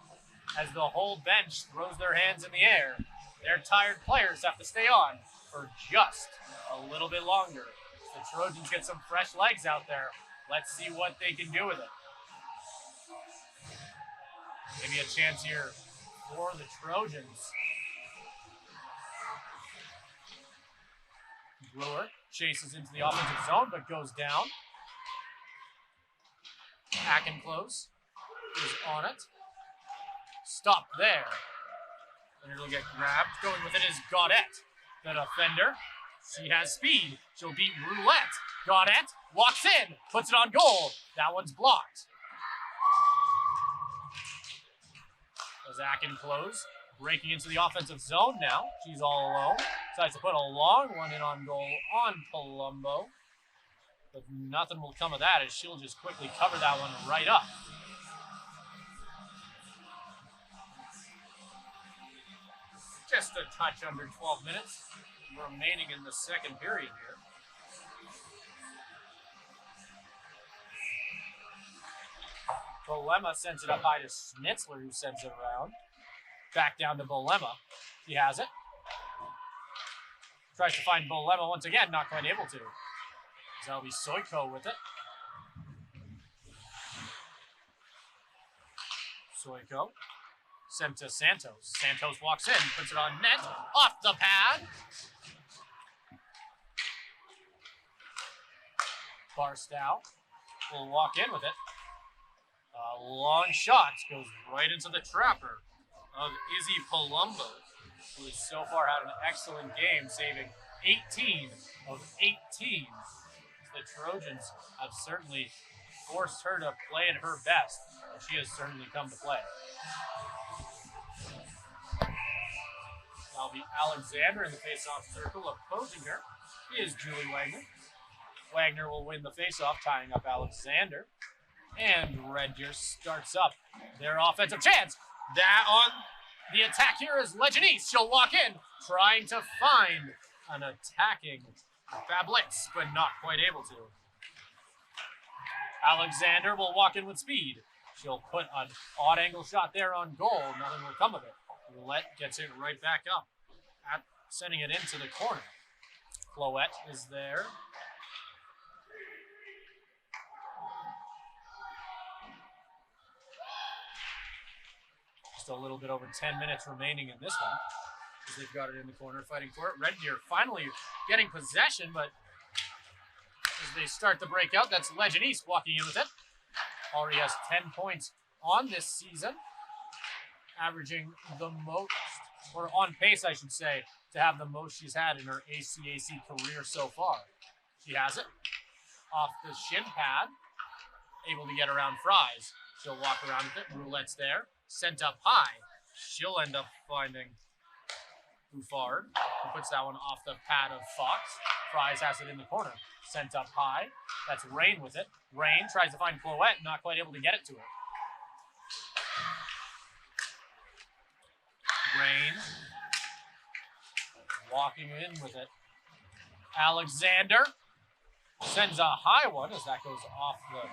as the whole bench throws their hands in the air. Their tired players have to stay on for just a little bit longer. The Trojans get some fresh legs out there. Let's see what they can do with it. Maybe a chance here for the Trojans. Brewer chases into the offensive zone, but goes down. Close is on it. Stop there. And it'll get grabbed. Going with it is Gaudette, the defender. She has speed. She'll beat Roulette. Gaudette walks in, puts it on goal. That one's blocked. Close, breaking into the offensive zone now. She's all alone. Decides to put a long one in on goal on Palumbo. But nothing will come of that as she'll just quickly cover that one right up. Just a touch under 12 minutes remaining in the second period here. Bolema sends it up high to Schnitzler, who sends it around. Back down to Bolema. He has it. Tries to find Bolema once again, not quite able to. That'll be Soiko with it. Soiko sent to Santos. Santos walks in, puts it on net, off the pad. Barstow will walk in with it. A long shot goes right into the trapper of Izzy Palumbo, who has so far had an excellent game, saving 18 of 18. The Trojans have certainly forced her to play at her best, and she has certainly come to play. That'll be Alexander in the face-off circle. Opposing her is Julie Wagner. Wagner will win the face-off, tying up Alexander. And Red Deer starts up their offensive chance. That on the attack here is Leganese. She'll walk in, trying to find an attacking Fablitz, but not quite able to. Alexander will walk in with speed. She'll put an odd angle shot there on goal. Nothing will come of it. Roulette gets it right back up, sending it into the corner. Cloette is there. Just a little bit over 10 minutes remaining in this one, as they've got it in the corner fighting for it. Red Deer finally getting possession, but as they start to break out, that's Leganese walking in with it. Already has 10 points on this season, averaging the most, or on pace, I should say, to have the most she's had in her ACAC career so far. She has it off the shin pad, able to get around Fries. She'll walk around with it. Roulette's there, sent up high. She'll end up finding Buffard, who puts that one off the pad of Fox. Fries has it in the corner, sent up high. That's Rain with it. Rain tries to find Cloette, not quite able to get it to her. Rain walking in with it. Alexander sends a high one as that goes off the,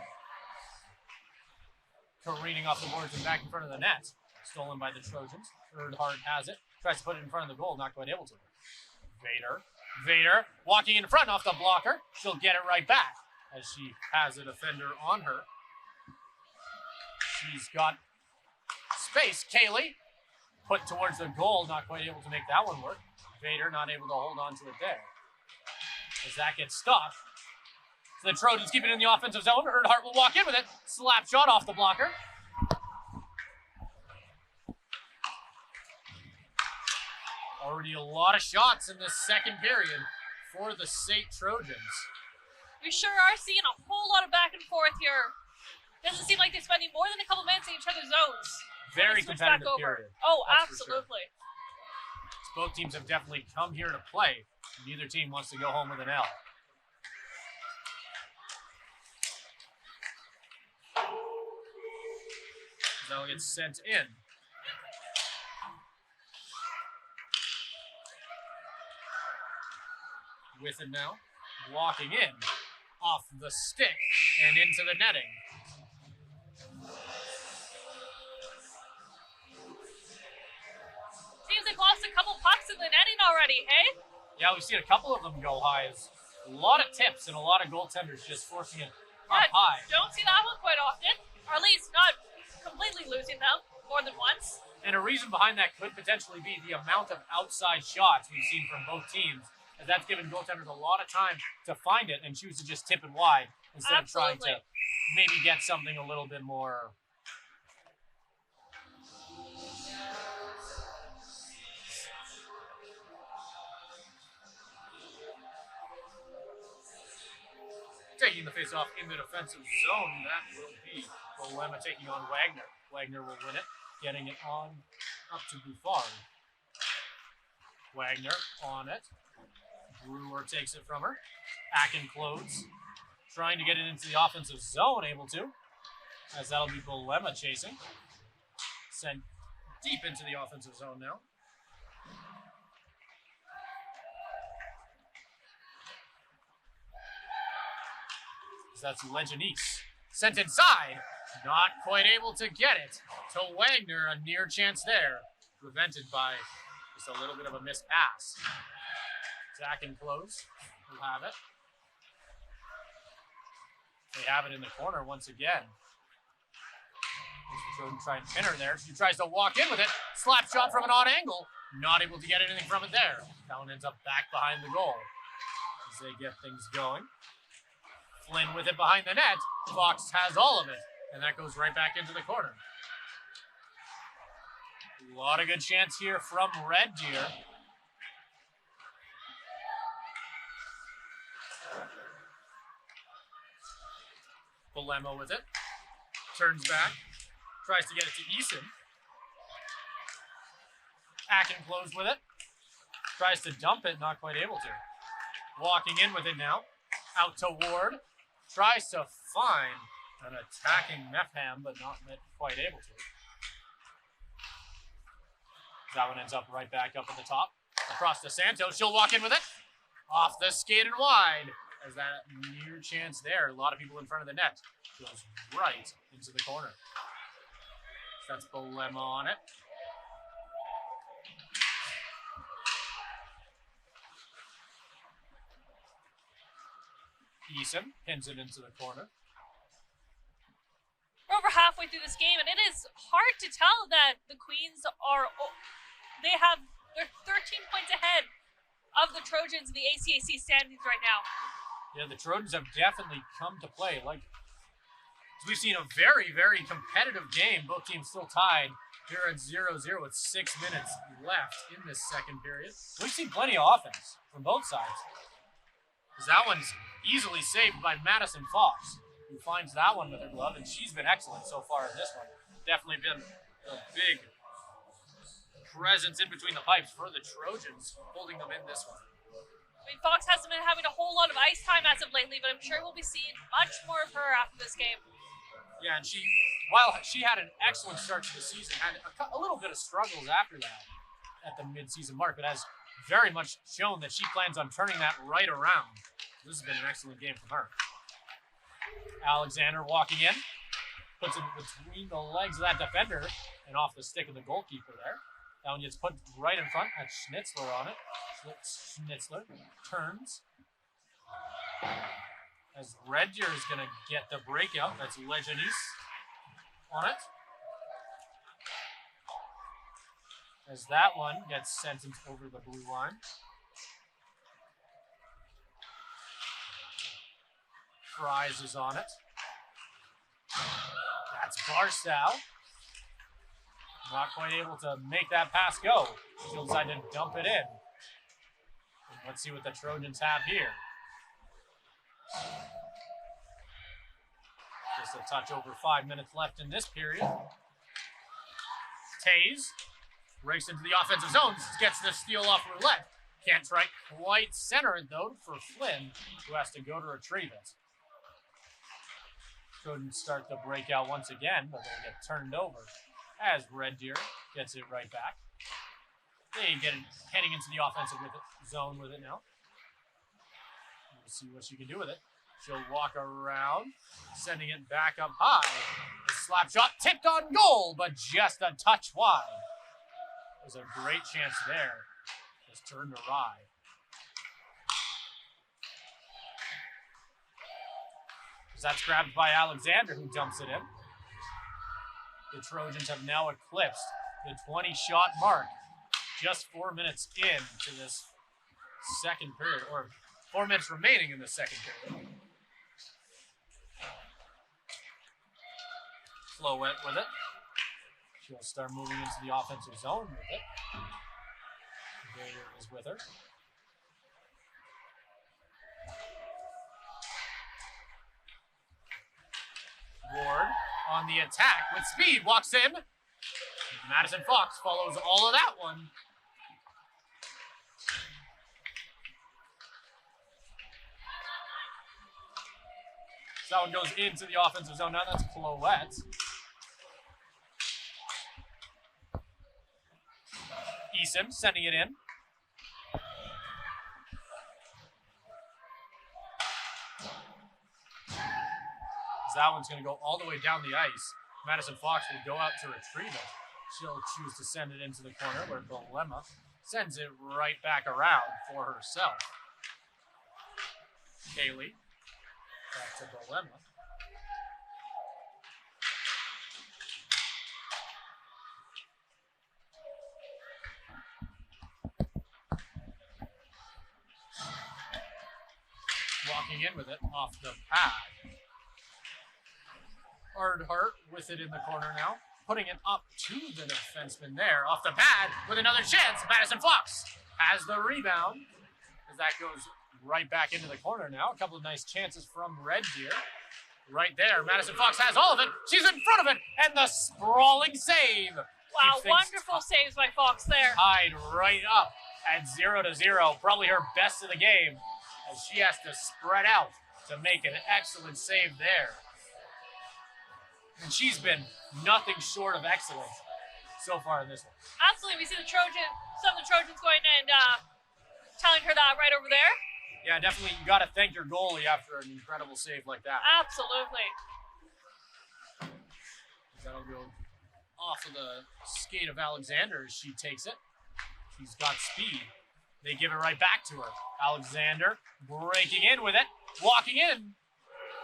careening off the boards and back in front of the net. Stolen by the Trojans. Erdhart has it. Tries to put it in front of the goal, not quite able to. Vader walking in front off the blocker. She'll get it right back as she has a defender on her. She's got space. Kaylee put towards the goal, not quite able to make that one work. Vader not able to hold on to it there. As that gets stopped. So the Trojans keep it in the offensive zone. Erdhart will walk in with it. Slap shot off the blocker. Already a lot of shots in this second period for the SAIT Trojans. We sure are seeing a whole lot of back and forth here. Doesn't seem like they're spending more than a couple minutes in each other's zones. Very competitive period. Oh, That's absolutely. Both teams have definitely come here to play. Neither team wants to go home with an L. That'll get sent in. With it now, walking in, off the stick, and into the netting. Seems they've lost a couple pucks in the netting already, hey? Yeah, we've seen a couple of them go high. A lot of tips and a lot of goaltenders just forcing it up high. Don't see that one quite often, or at least not completely losing them more than once. And a reason behind that could potentially be the amount of outside shots we've seen from both teams. As that's given goaltenders a lot of time to find it and choose to just tip it wide instead of trying to maybe get something a little bit more. Taking the face-off in the defensive zone, that will be Bolema taking on Wagner. Wagner will win it, getting it on up to Buffard. Wagner on it. Brewer takes it from her. Akin-Clodes trying to get it into the offensive zone, able to, as that'll be Bolema chasing. Sent deep into the offensive zone now. So that's Leganese. Sent inside. Not quite able to get it to Wagner. A near chance there. Prevented by just a little bit of a missed pass. Attack and close. We'll have it. They have it in the corner once again. Trojan trying to pin her there. She tries to walk in with it. Slap shot from an odd angle. Not able to get anything from it there. That one ends up back behind the goal as they get things going. Flynn with it behind the net. Fox has all of it, and that goes right back into the corner. A lot of good chance here from Red Deer. Bolemo with it. Turns back. Tries to get it to Eason. Akin close with it. Tries to dump it, not quite able to. Walking in with it now. Out to Ward. Tries to find an attacking Mepham, but not quite able to. That one ends up right back up at the top. Across to Santos. She'll walk in with it. Off the skate and wide. As that near chance there. A lot of people in front of the net. Goes right into the corner. That's Bolema on it. Eason pins it into the corner. We're over halfway through this game, and it is hard to tell that the Queens are... They're 13 points ahead of the Trojans in the ACAC standings right now. Yeah, the Trojans have definitely come to play. We've seen a very, very competitive game. Both teams still tied here at 0-0 with 6 minutes left in this second period. We've seen plenty of offense from both sides. That one's easily saved by Madison Fox, who finds that one with her glove, and she's been excellent so far in this one. Definitely been a big presence in between the pipes for the Trojans, holding them in this one. I mean, Fox hasn't been having a whole lot of ice time as of lately, but I'm sure we'll be seeing much more of her after this game. Yeah, and while she had an excellent start to the season, had a little bit of struggles after that at the mid-season mark, but has very much shown that she plans on turning that right around. This has been an excellent game from her. Alexander walking in, puts it between the legs of that defender and off the stick of the goalkeeper there. That one gets put right in front. That's Schnitzler on it. Schnitzler turns. As Red Deer is going to get the breakout. That's Lejanis on it. As that one gets sentenced over the blue line. Fries is on it. That's Barstow. Not quite able to make that pass go. She'll decide to dump it in. And let's see what the Trojans have here. Just a touch over 5 minutes left in this period. Taze races into the offensive zone, gets the steal off Roulette. Can't quite center it though for Flynn, who has to go to retrieve it. Trojans start the breakout once again, but they'll get turned over as Red Deer gets it right back. They get it heading into the offensive zone with it now. We'll see what she can do with it. She'll walk around, sending it back up high. The slap shot tipped on goal, but just a touch wide. There's a great chance there. Just turned awry. That's grabbed by Alexander, who dumps it in. The Trojans have now eclipsed the 20-shot mark. Just 4 minutes into this second period, or 4 minutes remaining in the second period. Flowett with it. She'll start moving into the offensive zone with it. Vader is with her. Ward on the attack with speed, walks in. Madison Fox follows all of that one. So that one goes into the offensive zone. Now that's Cloette. Eason sending it in. That one's going to go all the way down the ice. Madison Fox will go out to retrieve it. She'll choose to send it into the corner where Bolema Sends it right back around for herself. Kaylee. Back to Bolema. Walking in with it off the pad. Earnhardt with it in the corner now. Putting it up to the defenseman there. Off the pad with another chance. Madison Fox has the rebound. As that goes right back into the corner now. A couple of nice chances from Red Deer. Right there. Madison Fox has all of it. She's in front of it. And the sprawling save. Wow, wonderful saves by Fox there. Tied right up at 0-0. Probably her best of the game. As she has to spread out to make an excellent save there. And she's been nothing short of excellent so far in this one. Absolutely. We see some of the Trojans going and telling her that right over there. Yeah, definitely. You got to thank your goalie after an incredible save like that. Absolutely. That'll go off of the skate of Alexander as she takes it. She's got speed. They give it right back to her. Alexander breaking in with it. Walking in.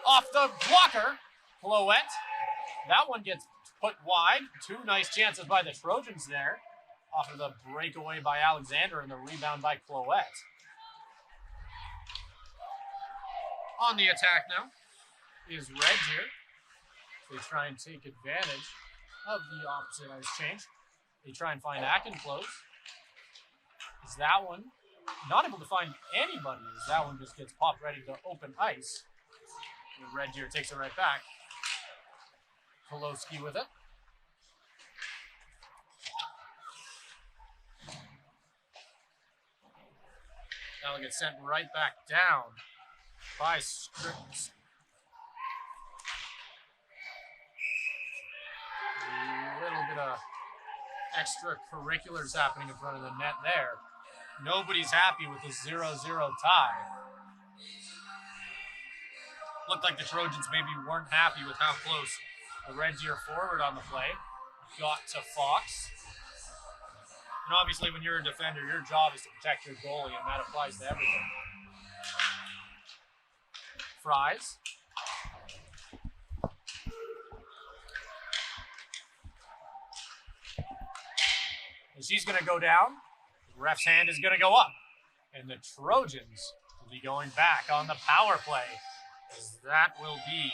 Off the blocker. Cloette. That one gets put wide. Two nice chances by the Trojans there. Off of the breakaway by Alexander and the rebound by Cloette. On the attack now is Red Deer. They try and take advantage of the opposite ice change. They try and find Akin close. Is that one not able to find anybody as that one just gets popped ready to open ice. And Red Deer takes it right back. Poloski with it. That'll get sent right back down by Strickland. A little bit of extracurriculars happening in front of the net there. Nobody's happy with the 0-0 tie. Looked like the Trojans maybe weren't happy with how close the Red Deer forward on the play got to Fox. And obviously when you're a defender, your job is to protect your goalie, and that applies to everything. Fries. And she's going to go down. The ref's hand is going to go up. And the Trojans will be going back on the power play. As that will be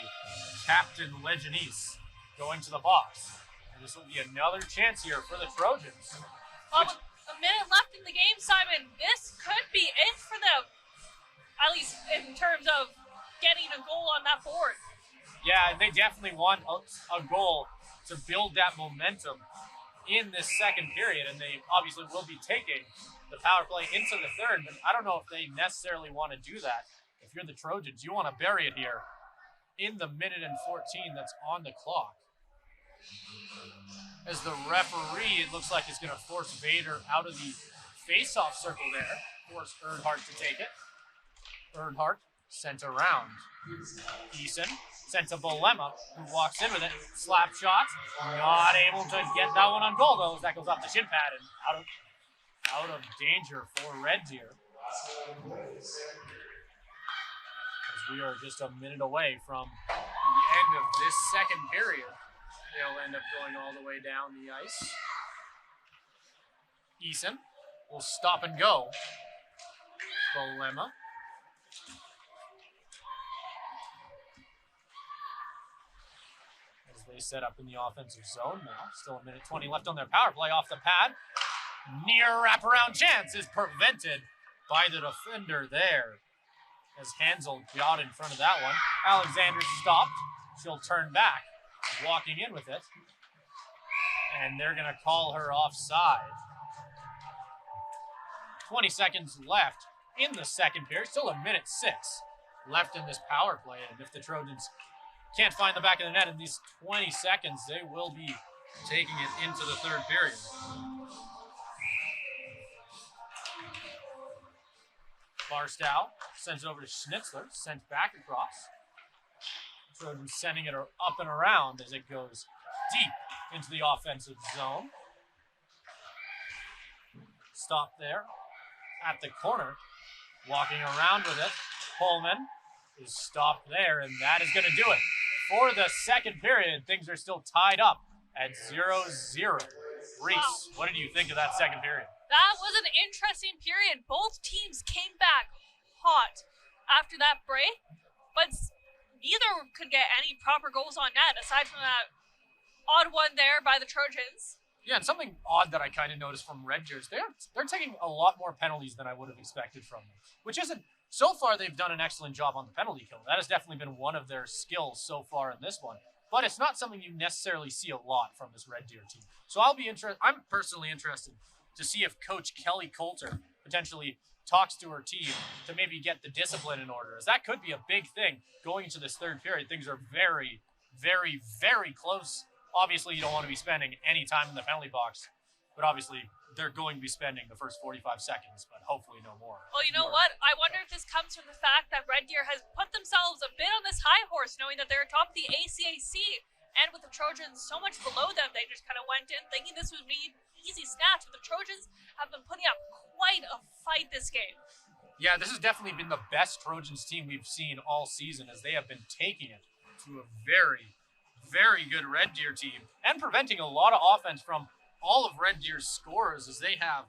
Captain Leganese going to the box. And this will be another chance here for the Trojans. A minute left in the game, Simon. This could be it for them. At least in terms of getting a goal on that board. Yeah, and they definitely want a goal to build that momentum in this second period. And they obviously will be taking the power play into the third. But I don't know if they necessarily want to do that. If you're the Trojans, you want to bury it here in the minute and 14 that's on the clock. As the referee, it looks like, is going to force Vader out of the face-off circle there. Force Earnhardt to take it. Earnhardt sent around. Eason sent to Bolema, who walks in with it. Slap shot. Not able to get that one on goal, though, as that goes off the shin pad and out of danger for Red Deer. As we are just a minute away from the end of this second period. They'll end up going all the way down the ice. Eason will stop and go. Bolema. As they set up in the offensive zone now. Still a minute 20 left on their power play off the pad. Near wraparound chance is prevented by the defender there. As Hansel got in front of that one. Alexander stopped. She'll turn back. Walking in with it. And they're going to call her offside. 20 seconds left in the second period. Still a minute 6 left in this power play. And if the Trojans can't find the back of the net in these 20 seconds, they will be taking it into the third period. Barstow sends it over to Schnitzler. Sent back across. Trojans sending it up and around as it goes deep into the offensive zone. Stop there at the corner. Walking around with it. Pullman is stopped there, and that is going to do it. For the second period, things are still tied up at 0-0. Reese, what did you think of that second period? That was an interesting period. Both teams came back hot after that break, but neither could get any proper goals on net, aside from that odd one there by the Trojans. Yeah, and something odd that I kind of noticed from Red Deer is they're taking a lot more penalties than I would have expected from them, which isn't. So far, they've done an excellent job on the penalty kill. That has definitely been one of their skills so far in this one. But it's not something you necessarily see a lot from this Red Deer team. So I'm personally interested to see if Coach Kelly Coulter potentially talks to her team to maybe get the discipline in order, as that could be a big thing going into this third period. Things are very, very, very close. Obviously, you don't want to be spending any time in the penalty box, but obviously they're going to be spending the first 45 seconds, but hopefully no more. Well, you know what? I wonder if this comes from the fact that Red Deer has put themselves a bit on this high horse, knowing that they're atop the ACAC, and with the Trojans so much below them, they just kind of went in thinking this would be easy snatch, but the Trojans have been putting up quite a fight this game. Yeah, this has definitely been the best Trojans team we've seen all season, as they have been taking it to a very, very good Red Deer team and preventing a lot of offense from all of Red Deer's scorers, as they have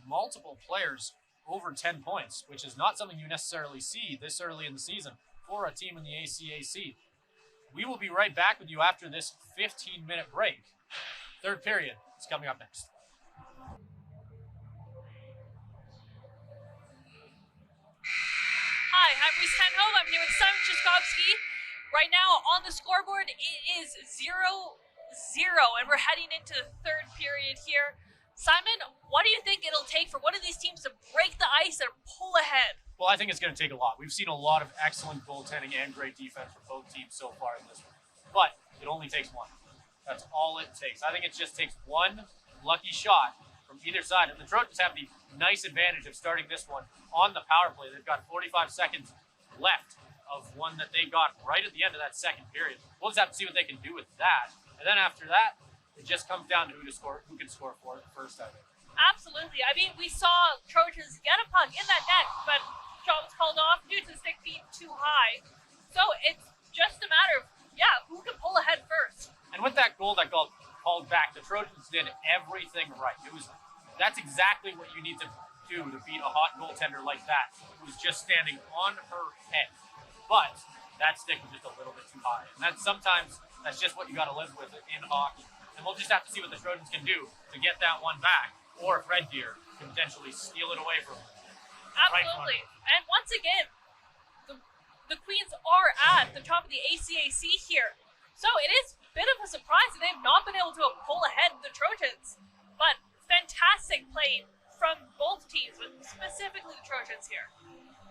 multiple players over 10 points, which is not something you necessarily see this early in the season for a team in the ACAC. We will be right back with you after this 15-minute break. Third period is coming up next. Hi, I'm Reese Tenhove. I'm here with Simon Chaskovsky. Right now on the scoreboard, it is 0-0, and we're heading into the third period here. Simon, what do you think it'll take for one of these teams to break the ice and pull ahead? Well, I think it's going to take a lot. We've seen a lot of excellent goaltending and great defense from both teams so far in this one. But it only takes one. That's all it takes. I think it just takes one lucky shot from either side. And the Trojans have the nice advantage of starting this one on the power play. They've got 45 seconds left of one that they got right at the end of that second period. We'll just have to see what they can do with that. And then after that, it just comes down to who can score for it first, I think. Absolutely. I mean, we saw Trojans get a puck in that net, but shot was called off due to stick being too high. So it's just a matter of, who can pull ahead first. And with that goal that got called back, the Trojans did everything right. That's exactly what you need to do to beat a hot goaltender like that, who's just standing on her head. But that stick was just a little bit too high. And that's just what you got to live with in hockey. And we'll just have to see what the Trojans can do to get that one back, or if Red Deer can potentially steal it away from them. Absolutely. And once again, the Queens are at the top of the ACAC here. So it is a bit of a surprise that they've not been able to pull ahead of the Trojans. But fantastic play from both teams, but specifically the Trojans here.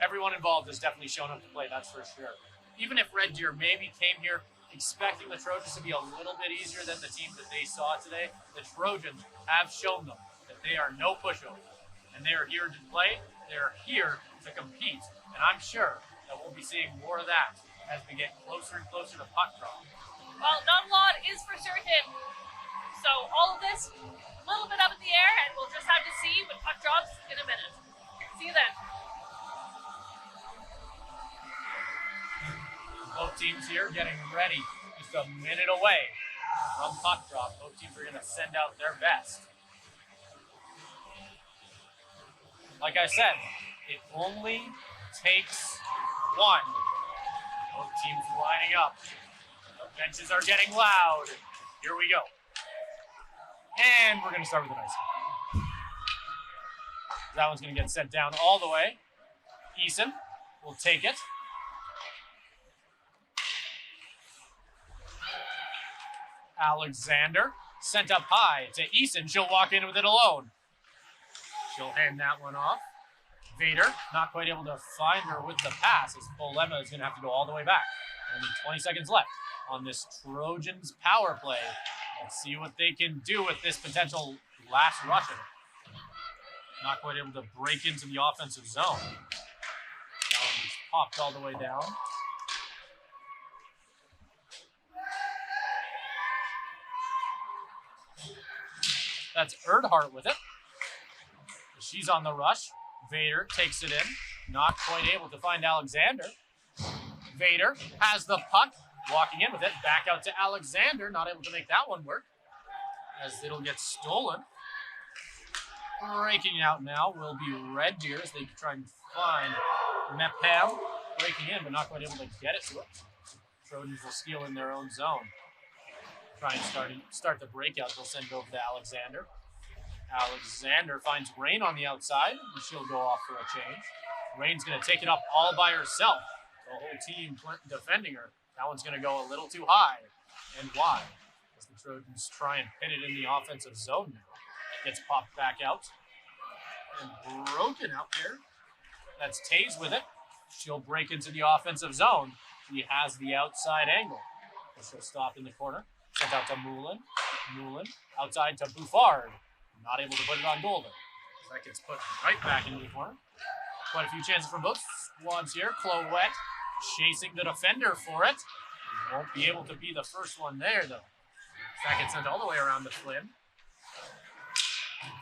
Everyone involved has definitely shown up to play, that's for sure. Even if Red Deer maybe came here expecting the Trojans to be a little bit easier than the team that they saw today, the Trojans have shown them that they are no pushover. And they are here to play, they are here to compete. And I'm sure that we'll be seeing more of that as we get closer and closer to puck drop. Well, not a lot is for certain. So all of this, a little bit up in the air, and we'll just have to see when puck drops in a minute. See you then. Both teams here getting ready, just a minute away from puck drop. Both teams are going to send out their best. Like I said, it only takes one. Both teams lining up. The benches are getting loud. Here we go. And we're going to start with an icing. That one's going to get sent down all the way. Eason will take it. Alexander sent up high to Eason. She'll walk in with it alone. She'll hand that one off. Vader not quite able to find her with the pass, as Bolema is going to have to go all the way back. Only 20 seconds left on this Trojans power play. Let's see what they can do with this potential last Russian. Not quite able to break into the offensive zone. That one just popped all the way down. That's Erdhart with it. She's on the rush. Vader takes it in. Not quite able to find Alexander. Vader has the puck. Walking in with it. Back out to Alexander. Not able to make that one work, as it'll get stolen. Breaking out now will be Red Deer as they try and find Mepam. Breaking in, but not quite able to get it to it. Trojans will steal in their own zone. Try and start the breakout. They'll send it over to Alexander. Alexander finds Rain on the outside, and she'll go off for a change. Rain's going to take it up all by herself. The whole team defending her. That one's going to go a little too high and wide as the Trojans try and pin it in the offensive zone now. Gets popped back out and broken out there. That's Taze with it. She'll break into the offensive zone. She has the outside angle. She'll stop in the corner. Sent out to Moulin. Moulin outside to Bouffard. Not able to put it on Golden. That gets put right back into the corner. Quite a few chances from both squads here. Cloette chasing the defender for it. Won't be able to be the first one there, though. That gets sent all the way around to Flynn.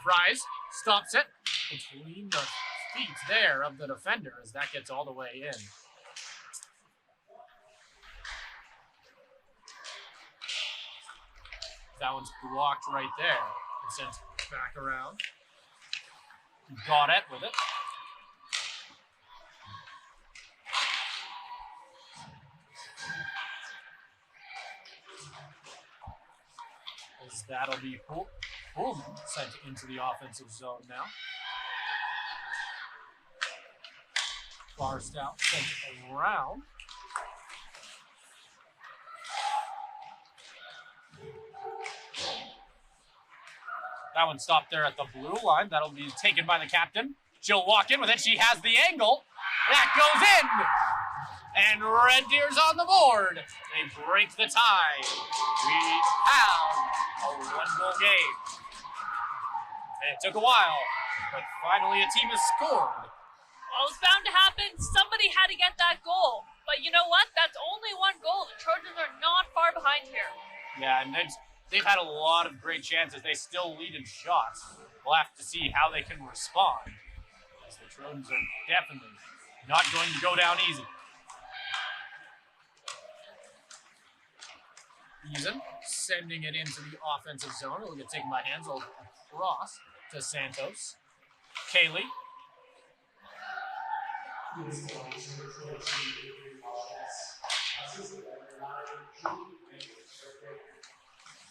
Fries stops it between the feet there of the defender as that gets all the way in. That one's blocked right there and sent back around. Got it with it. As that'll be Pullman sent into the offensive zone now. Barstow sent around. That one stopped there at the blue line. That'll be taken by the captain. She'll walk in with it. She has the angle. That goes in. And Red Deer's on the board. They break the tie. We have a one-goal game. And it took a while, but finally a team has scored. Well, it was bound to happen. Somebody had to get that goal. But you know what? That's only one goal. The Trojans are not far behind here. Yeah, and they've had a lot of great chances. They still lead in shots. We'll have to see how they can respond. As the Trojans are definitely not going to go down easy. Eason sending it into the offensive zone. It'll get taken by Hansel across to Santos. Kaylee.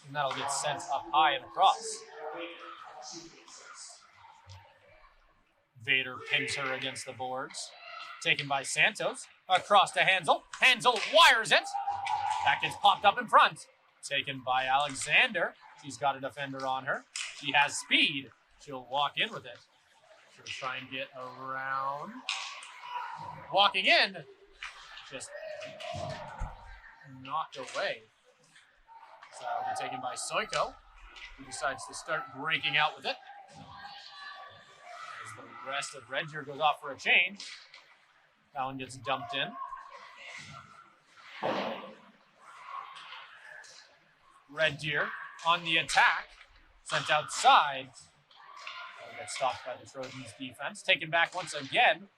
And that'll get sent up high and across. Vader pins her against the boards. Taken by Santos. Across to Hansel. Hansel wires it. That gets popped up in front. Taken by Alexander. She's got a defender on her. She has speed. She'll walk in with it. She'll try and get around. Walking in. Just knocked away. So that'll be taken by Soiko, who decides to start breaking out with it. As the rest of Red Deer goes off for a change. That one gets dumped in. Red Deer on the attack, sent outside. That'll get stopped by the Trojans defense. Taken back once again.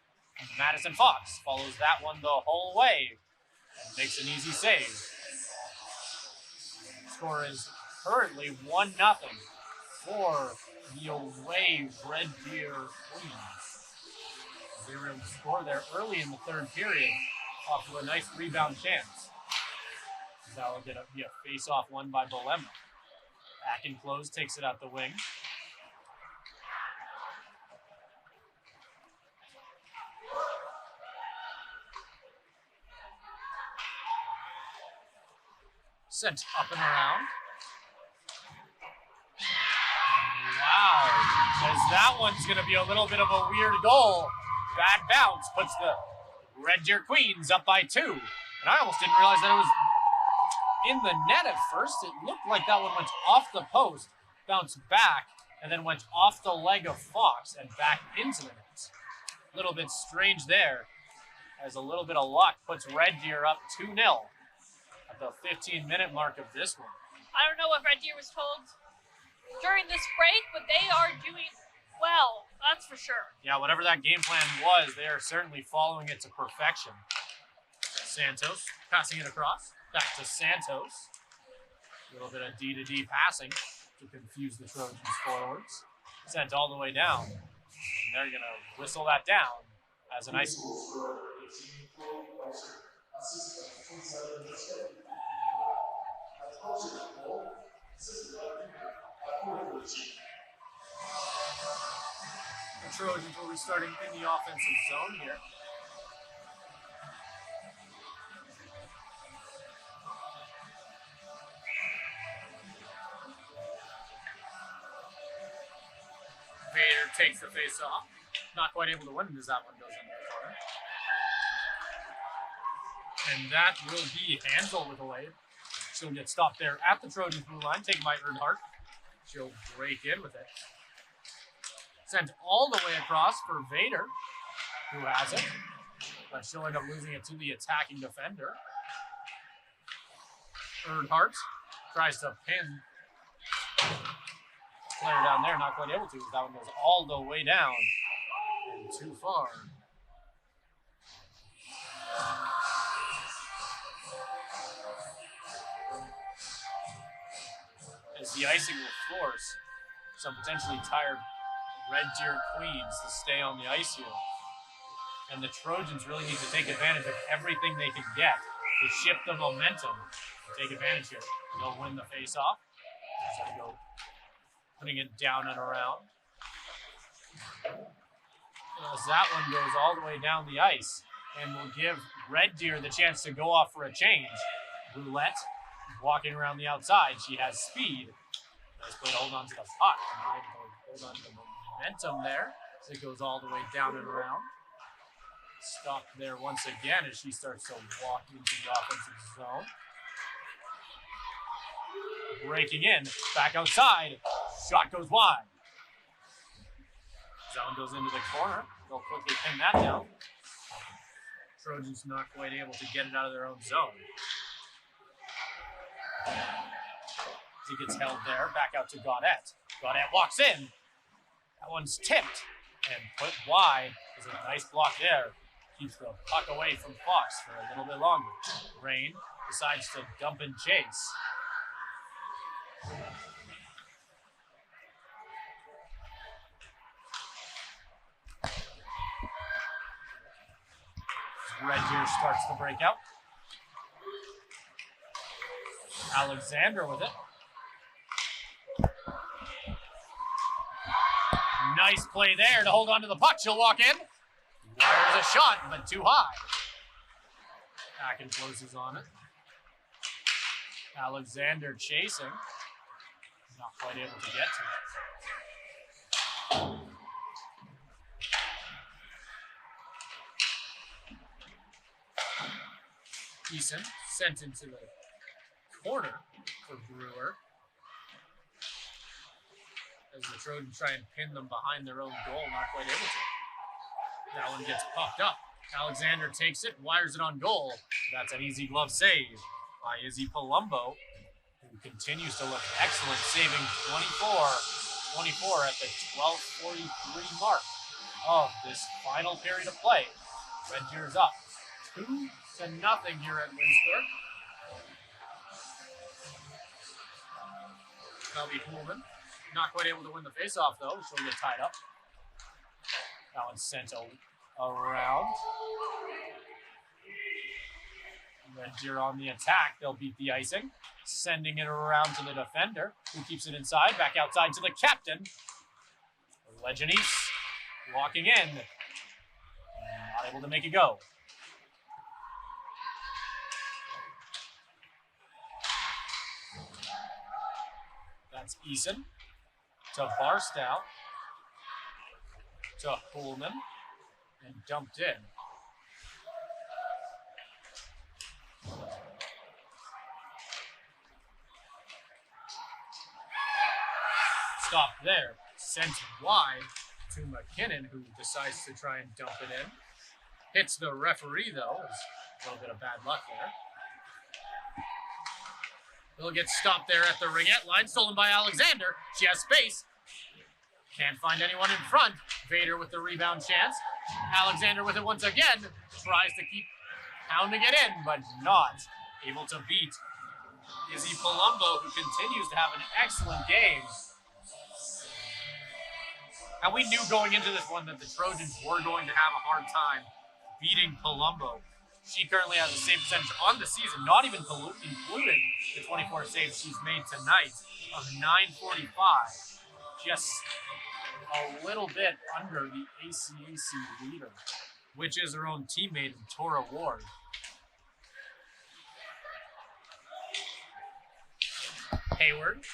Madison Fox follows that one the whole way and makes an easy save. The score is currently 1-0 for the away Red Deer Queens. They were able to score there early in the third period off of a nice rebound chance. That will be a face-off won by Bolema. Back in close, takes it out the wing. Sent up and around. Wow. As that one's going to be a little bit of a weird goal. Bad bounce puts the Red Deer Queens up by 2. And I almost didn't realize that it was in the net at first. It looked like that one went off the post, bounced back, and then went off the leg of Fox and back into the net. A little bit strange there, as a little bit of luck puts Red Deer up 2-0 at the 15-minute mark of this one. I don't know what Red Deer was told during this break, but they are doing well, that's for sure. Yeah, whatever that game plan was, they are certainly following it to perfection. Santos passing it across. Back to Santos. A little bit of D-to-D passing to confuse the Trojans forwards. Sent all the way down. And they're going to whistle that down as an ice. The Trojans will be starting in the offensive zone here. Vader takes the face off. Not quite able to win as that one goes into the corner. And that will be Hansel with a wave. She'll get stopped there at the Trojans blue line, taken by Earnhardt. She'll break in with it. Sent all the way across for Vader, who has it. But she'll end up losing it to the attacking defender. Earnhardt tries to pin player down there, not quite able to. That one goes all the way down and too far. As the icing will force some potentially tired Red Deer Queens to stay on the ice here. And the Trojans really need to take advantage of everything they can get to shift the momentum and take advantage here. They'll win the face-off. So they go putting it down and around. As that one goes all the way down the ice and will give Red Deer the chance to go off for a change. Roulette walking around the outside. She has speed. Nice play to hold on to the puck. Hold on to the momentum there. So it goes all the way down and around. Stopped there once again as she starts to walk into the offensive zone. Breaking in, back outside. Shot goes wide. That one goes into the corner. They'll quickly pin that down. Trojans not quite able to get it out of their own zone. He gets held there, back out to Gaudette. Gaudette walks in. That one's tipped and put wide. There's a nice block there. Keeps the puck away from Fox for a little bit longer. Rain decides to dump and chase. Red Deer starts the breakout. Alexander with it. Nice play there to hold on to the puck. She'll walk in. Wires a shot, but too high. Back and closes on it. Alexander chasing. Not quite able to get to it. Eason sent into the corner for Brewer. As the Trojans try and pin them behind their own goal, not quite able to. That one gets pucked up. Alexander takes it, wires it on goal. That's an easy glove save by Izzy Palumbo, who continues to look excellent, saving 24 at the 12:43 mark of this final period of play. Red Deer's up 2-0 here at Winsport. That'll be Pullman. Not quite able to win the faceoff though. She'll get tied up. That one's sent around. Red Deer on the attack. They'll beat the icing. Sending it around to the defender, who keeps it inside. Back outside to the captain. Legenice walking in. Not able to make it go. That's Eason to Barstow to Pullman and dumped in. Stop there. Sent wide to McKinnon, who decides to try and dump it in. Hits the referee, though. A little bit of bad luck there. He'll get stopped there at the ringette line. Stolen by Alexander. She has space. Can't find anyone in front. Vader with the rebound chance. Alexander with it once again. Tries to keep pounding it in, but not able to beat Izzy Palumbo, who continues to have an excellent game. And we knew going into this one that the Trojans were going to have a hard time beating Palumbo. She currently has a save percentage on the season, not even including the 24 saves she's made tonight, of 945. Just a little bit under the ACAC leader, which is her own teammate, Tora Ward. Hayward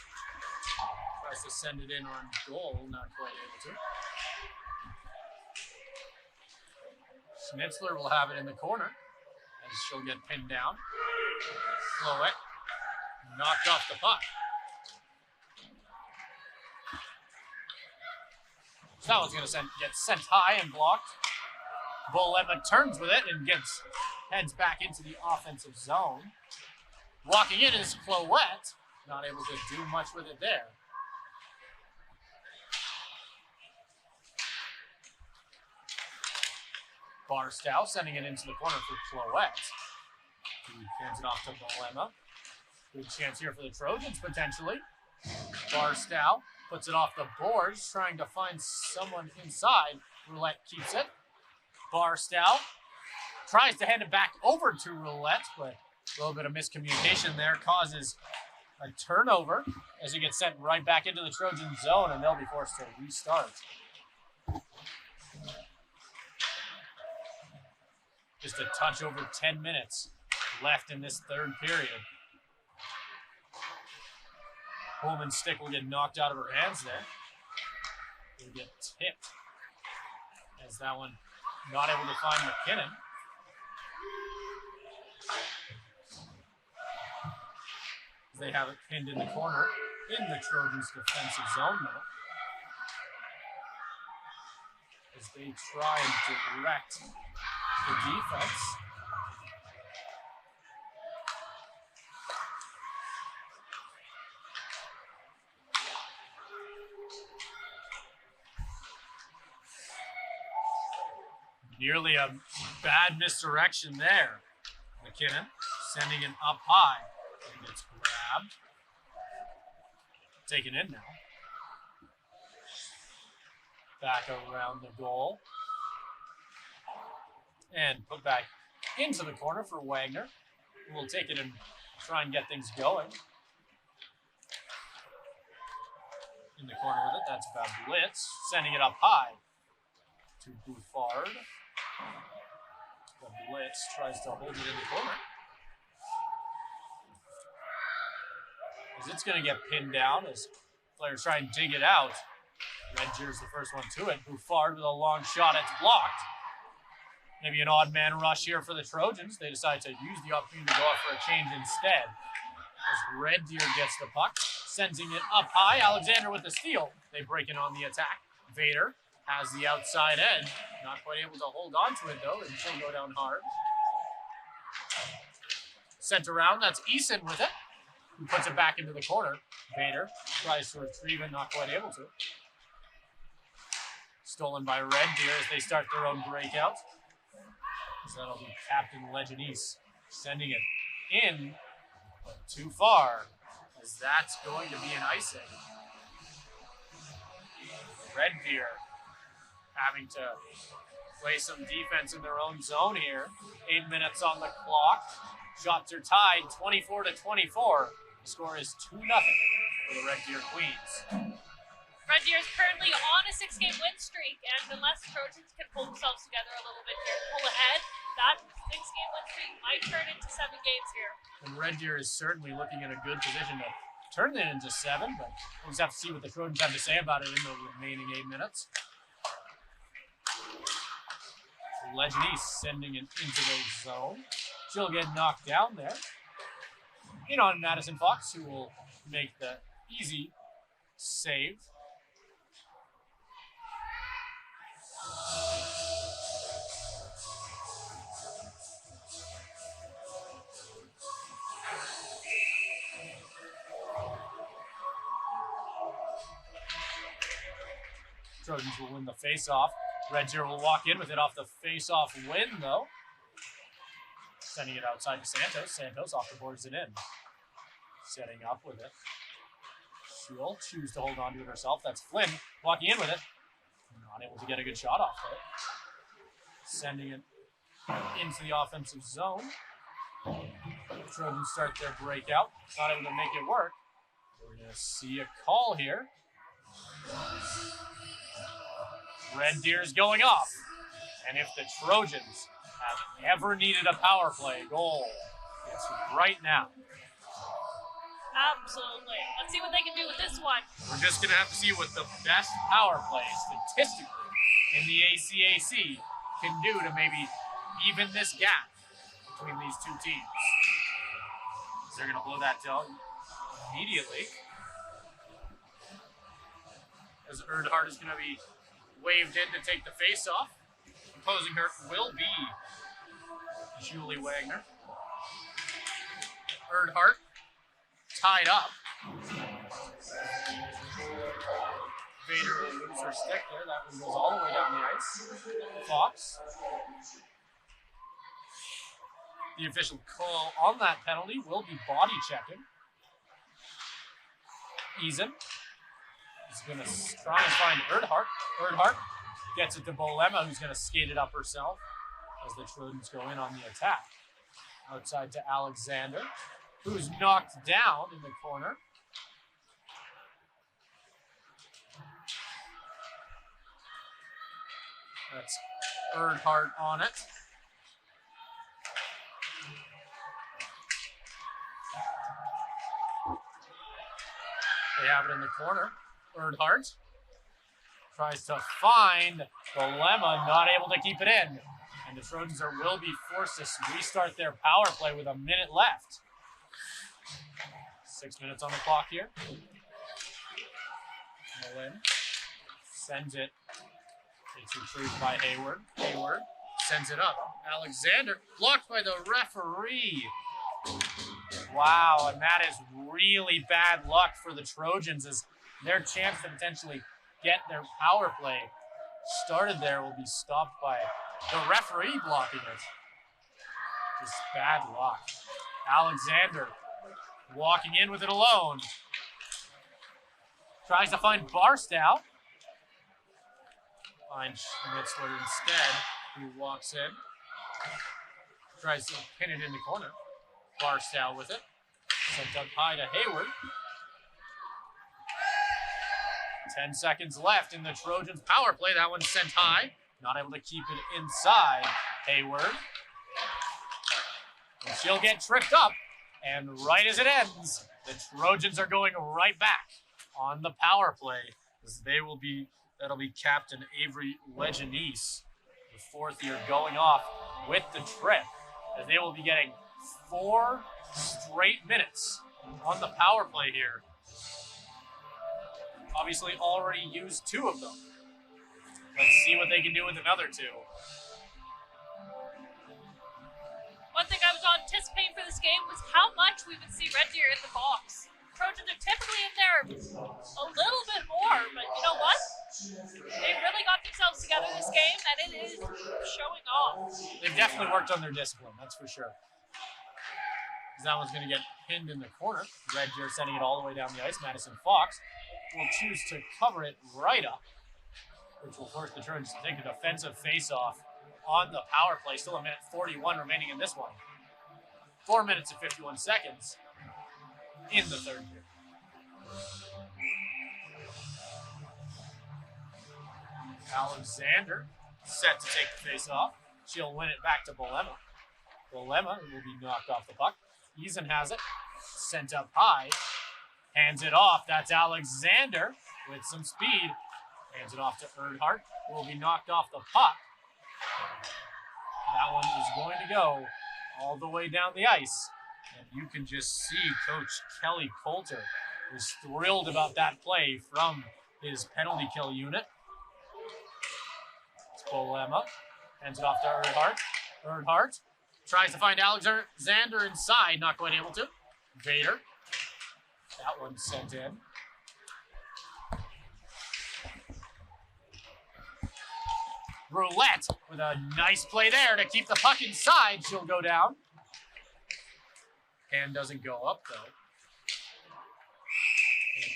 tries to send it in on goal, not quite able to. Schnitzler will have it in the corner as she'll get pinned down. Flowett knocked off the puck. So that one's going to get sent high and blocked. Bolema turns with it and heads back into the offensive zone. Walking in is Flowett, not able to do much with it there. Barstow sending it into the corner for Flowett, who hands it off to Bolema. Good chance here for the Trojans, potentially. Barstow puts it off the boards, trying to find someone inside. Roulette keeps it. Barstow tries to hand it back over to Roulette, but a little bit of miscommunication there causes a turnover as he gets sent right back into the Trojan zone, and they'll be forced to restart. Just a touch over 10 minutes left in this third period. Pullman's stick will get knocked out of her hands there. It'll get tipped as that one not able to find McKinnon. They have it pinned in the corner in the Trojans' defensive zone now, as they try and direct the defense. Nearly a bad misdirection there. McKinnon sending it up high. And it's grabbed. Taken in now. Back around the goal. And put back into the corner for Wagner, who will take it and try and get things going. In the corner with it, that's Blitz, sending it up high to Bouffard. The Blitz tries to hold it in the corner. As it's going to get pinned down as players try and dig it out. Red Deer's the first one to it. Bouffard with a long shot, it's blocked. Maybe an odd man rush here for the Trojans. They decide to use the opportunity to go out for a change instead. As Red Deer gets the puck, sending it up high. Alexander with the steal. They break in on the attack. Vader has the outside edge. Not quite able to hold on to it though, and she'll go down hard. Sent around, that's Eason with it, who puts it back into the corner. Vader tries to retrieve it, not quite able to. Stolen by Red Deer as they start their own breakout. So that'll be Captain Leganese sending it in, but too far, as that's going to be an icing. Red Deer having to play some defense in their own zone here. 8 minutes on the clock. Shots are tied 24-24. The score is 2-0 for the Red Deer Queens. Red Deer is currently on a 6-game win streak, and unless Trojans can pull themselves together a little bit here, pull ahead, that 6-game win streak might turn into 7 games here. And Red Deer is certainly looking in a good position to turn it into 7, but we'll just have to see what the Trojans have to say about it in the remaining 8 minutes. Leganese sending it into the zone. She'll get knocked down there. In on Madison Fox, who will make the easy save. Trojans will win the face-off. Red Deer will walk in with it off the face-off win, though. Sending it outside to Santos. Santos off the boards and in. Setting up with it. She'll choose to hold on to it herself. That's Flynn walking in with it. Not able to get a good shot off of it. Sending it into the offensive zone. Trojans start their breakout. Not able to make it work. We're going to see a call here. Red Deer is going off. And if the Trojans have ever needed a power play goal, it's right now. Absolutely. Let's see what they can do with this one. We're just going to have to see what the best power play statistically in the ACAC can do to maybe even this gap between these two teams. They're going to blow that down immediately. As Earnhardt is going to be waved in to take the face-off. Opposing her will be Julie Wagner. Earnhardt tied up. Vader will lose her stick there. That one goes all the way down the ice. Fox. The official call on that penalty will be body checking. Eason is going to try and find Earnhardt. Earnhardt gets it to Bolema, who's going to skate it up herself as the Trojans go in on the attack. Outside to Alexander, who's knocked down in the corner. That's Earnhardt on it. They have it in the corner. Earnhardt tries to find Bolema, not able to keep it in. And the Trojans will be forced to restart their power play with a minute left. 6 minutes on the clock here. Malin sends it. It's retrieved by Hayward. Hayward sends it up. Alexander blocked by the referee. Wow, and that is really bad luck for the Trojans as their chance to potentially get their power play started there will be stopped by the referee blocking it. Just bad luck. Alexander walking in with it alone. Tries to find Barstow. Finds Schmitzler instead, who walks in. Tries to pin it in the corner. Barstow with it. Sent up high to Hayward. 10 seconds left in the Trojans' power play. That one's sent high. Not able to keep it inside. Hayward. And she'll get tripped up. And right as it ends, the Trojans are going right back on the power play. As that'll be Captain Avery Leganese, the fourth year, going off with the trip. As they will be getting 4 straight minutes on the power play here. Obviously already used 2 of them. Let's see what they can do with another 2. One thing I was anticipating for this game was how much we would see Red Deer in the box. Trojans are typically in there a little bit more, but you know what? They really got themselves together this game, and it is showing off. They've definitely worked on their discipline, that's for sure. That one's going to get pinned in the corner. Red Deer sending it all the way down the ice. Madison Fox will choose to cover it right up, which will force the Trojans to take a defensive face-off on the power play. Still a minute 41 remaining in this one. 4 minutes and 51 seconds in the third period. Alexander set to take the face-off. She'll win it back to Bolema. Bolema will be knocked off the puck. Eason has it. Sent up high. Hands it off. That's Alexander with some speed. Hands it off to Earnhardt, who will be knocked off the puck. That one is going to go all the way down the ice. And you can just see Coach Kelly Coulter is thrilled about that play from his penalty kill unit. It's Bolema. Hands it off to Earnhardt. Earnhardt tries to find Alexander inside, not quite able to. Vader. That one's sent in. Roulette with a nice play there to keep the puck inside. She'll go down. Hand doesn't go up, though.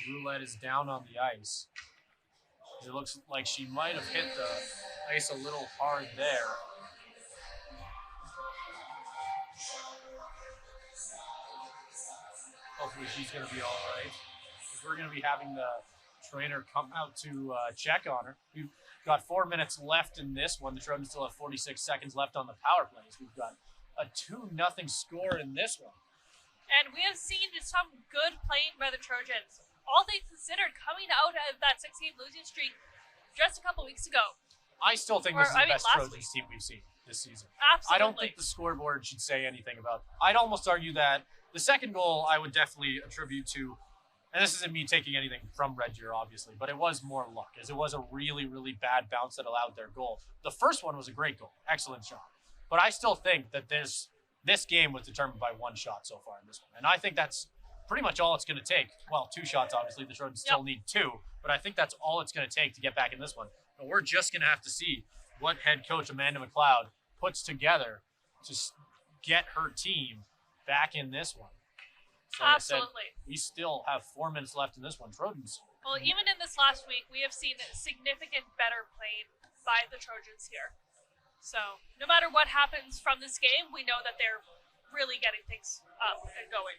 And Roulette is down on the ice. It looks like she might have hit the ice a little hard there. Hopefully she's going to be all right. We're going to be having the trainer come out to check on her. We've got 4 minutes left in this one. The Trojans still have 46 seconds left on the power plays. We've got a 2-0 score in this one. And we have seen some good playing by the Trojans. All things considered, coming out of that 6-game losing streak just a couple weeks ago. I still think this is the best Trojans team we've seen this season. Absolutely. I don't think the scoreboard should say anything about it. I'd almost argue that the second goal I would definitely attribute to, and this isn't me taking anything from Red Deer, obviously, but it was more luck, as it was a really, really bad bounce that allowed their goal. The first one was a great goal. Excellent shot. But I still think that this game was determined by one shot so far in this one. And I think that's pretty much all it's going to take. Well, 2 shots, obviously. The Trojans still need 2, but I think that's all it's going to take to get back in this one. But we're just going to have to see what head coach Amanda McLeod puts together to get her team back in this one. So like Absolutely. I said, we still have 4 minutes left in this one. Trojans. Well, even in this last week, we have seen significant better playing by the Trojans here. So no matter what happens from this game, we know that they're really getting things up and going.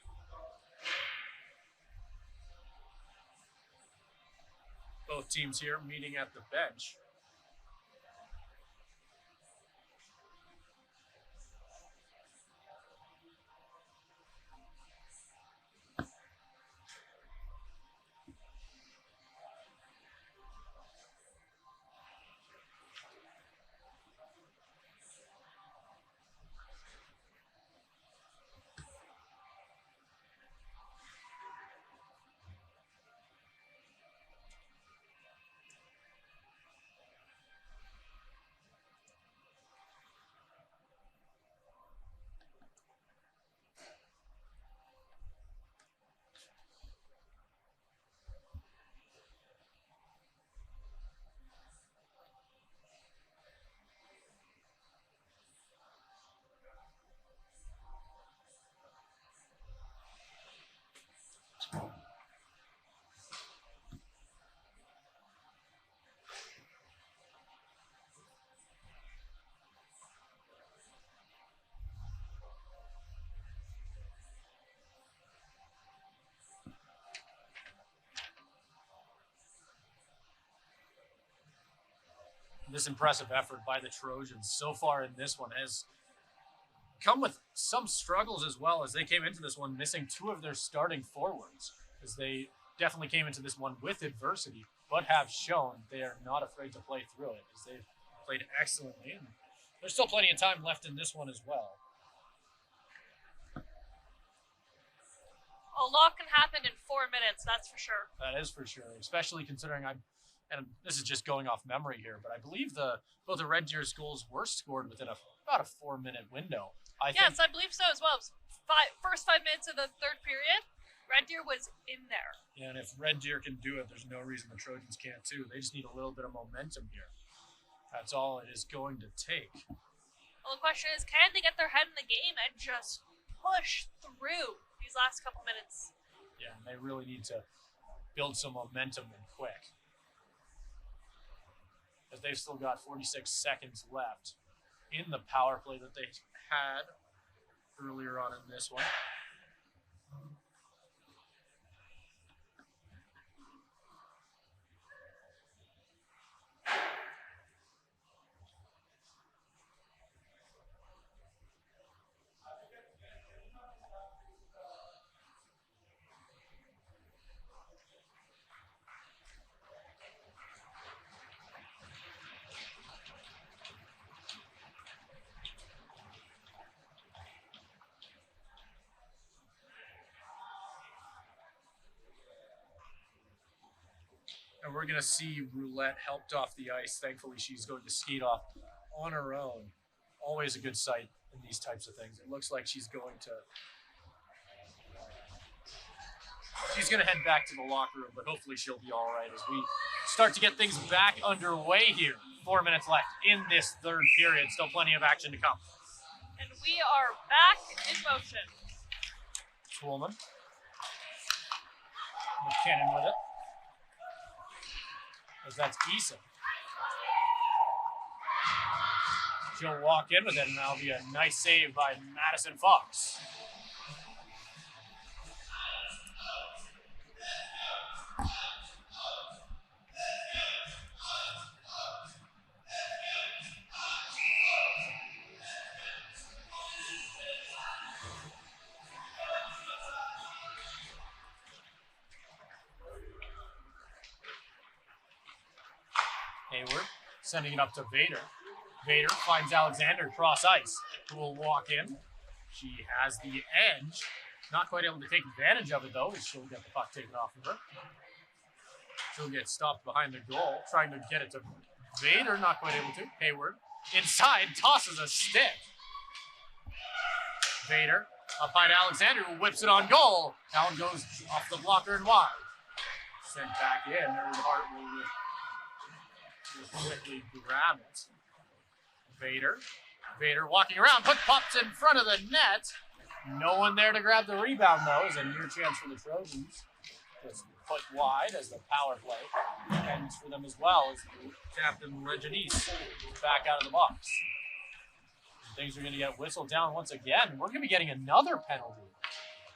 Both teams here meeting at the bench. This impressive effort by the Trojans so far in this one has come with some struggles as well, as they came into this one missing 2 of their starting forwards, as they definitely came into this one with adversity, but have shown they are not afraid to play through it, as they've played excellently. And there's still plenty of time left in this one as well. A lot can happen in 4 minutes, that's for sure. That is for sure, especially considering and this is just going off memory here, but I believe both the Red Deer's goals were scored within about a 4-minute window. I believe so as well. First 5 minutes of the third period, Red Deer was in there. Yeah, and if Red Deer can do it, there's no reason the Trojans can't too. They just need a little bit of momentum here. That's all it is going to take. Well, the question is, can they get their head in the game and just push through these last couple minutes? Yeah, and they really need to build some momentum and quick, as they've still got 46 seconds left in the power play that they had earlier on in this one. And we're going to see Roulette helped off the ice. Thankfully, she's going to skate off on her own. Always a good sight in these types of things. It looks like she's going to She's going to head back to the locker room, but hopefully she'll be all right as we start to get things back underway here. 4 minutes left in this third period. Still plenty of action to come. And we are back in motion. Schulman. McKinnon with it. As that's Issa. She'll walk in with it, and that'll be a nice save by Madison Fox. Hayward sending it up to Vader. Vader finds Alexander cross ice, who will walk in. She has the edge. Not quite able to take advantage of it, though, as she'll get the puck taken off of her. She'll get stopped behind the goal, trying to get it to Vader, not quite able to. Hayward inside, tosses a stick. Vader up high to Alexander, who whips it on goal. That one goes off the blocker and wide. Sent back in. Earnhardt will quickly grab it. Vader walking around, pops in front of the net. No one there to grab the rebound, though. Is a near chance for the Trojans. Just put wide as the power play ends for them as well as the captain Reginese back out of the box. Things are going to get whistled down once again. We're going to be getting another penalty.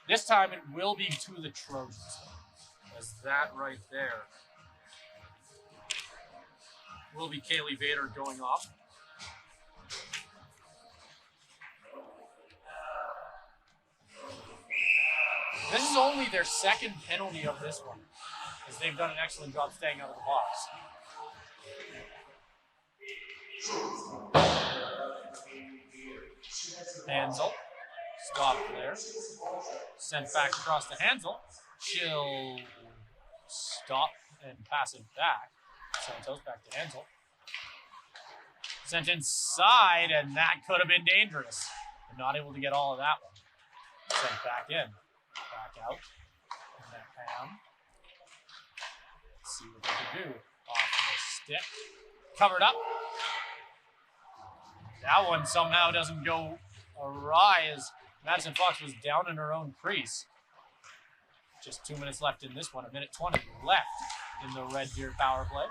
This time it will be to the Trojans. As that right there will be Kaylee Vader going off. This is only their second penalty of this one, as they've done an excellent job staying out of the box. Hansel, stopped there. Sent back across to Hansel. She'll stop and pass it back. Santos back to Hansel. Sent inside, and that could have been dangerous. But not able to get all of that one. Sent back in. Back out. And then Pam. Let's see what they can do. Off the stick. Covered up. That one somehow doesn't go awry as Madison Fox was down in her own crease. Just 2 minutes left in this one. 1:20 left in the Red Deer power play.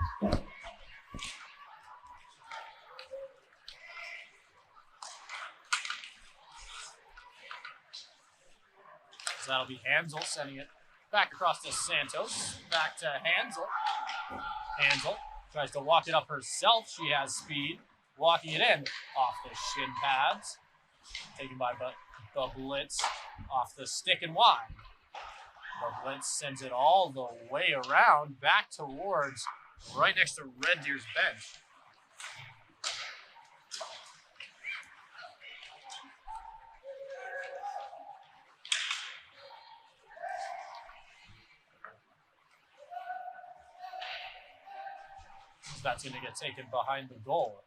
So that'll be Hansel sending it back across to Santos. Back to Hansel. Hansel tries to walk it up herself. She has speed. Walking it in off the shin pads. Taken by the Blitz off the stick and wide. The Blitz sends it all the way around back towards right next to Red Deer's bench. That's going to get taken behind the goal.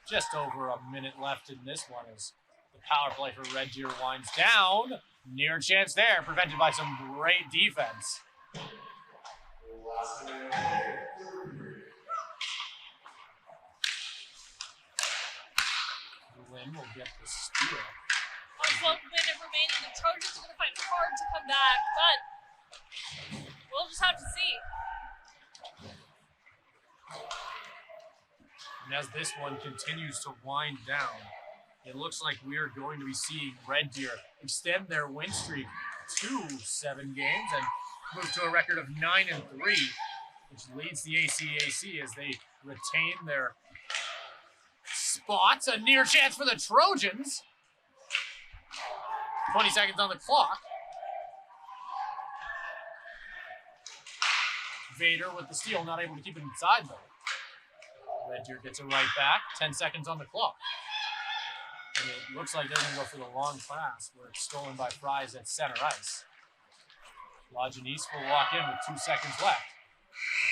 Just over a minute left in this one as the power play for Red Deer winds down. Near chance there, prevented by some great defense. Lynn will get the steal. With 1 minute remaining, the Trojans are going to find it hard to come back, but we'll just have to see. And as this one continues to wind down, it looks like we are going to be seeing Red Deer extend their win streak to 7 games and move to a record of 9-3, which leads the ACAC as they retain their spots. A near chance for the Trojans. 20 seconds on the clock. Vader with the steal, not able to keep it inside though. Red Deer gets it right back. 10 seconds on the clock. And it looks like they're going to go for the long pass where it's stolen by Fries at center ice. Lajanese will walk in with 2 seconds left.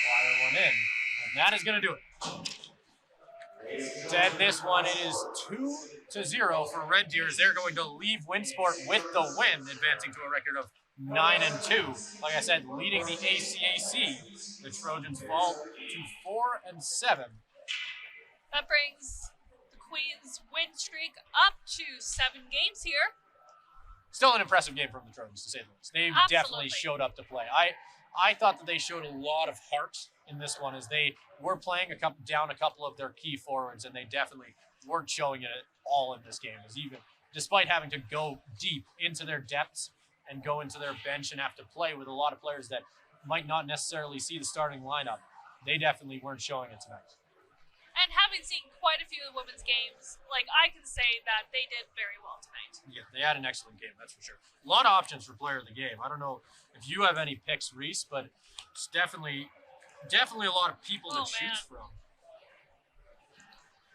Wire one in. And that is going to do it. To end this one, it is 2-0 for Red Deer. They're going to leave Winsport with the win, advancing to a record of 9-2. Like I said, leading the ACAC. The Trojans fall to 4-7. That brings the Queens' win streak up to 7 games here. Still an impressive game from the Trojans, to say the least. They definitely showed up to play. I thought that they showed a lot of heart in this one, as they were playing down a couple of their key forwards, and they definitely weren't showing it all in this game. As even despite having to go deep into their depths and go into their bench and have to play with a lot of players that might not necessarily see the starting lineup, they definitely weren't showing it tonight. And having seen quite a few of the women's games, I can say that they did very well tonight. Yeah, they had an excellent game, that's for sure. A lot of options for player of the game. I don't know if you have any picks, Reese, but it's definitely a lot of people to choose from.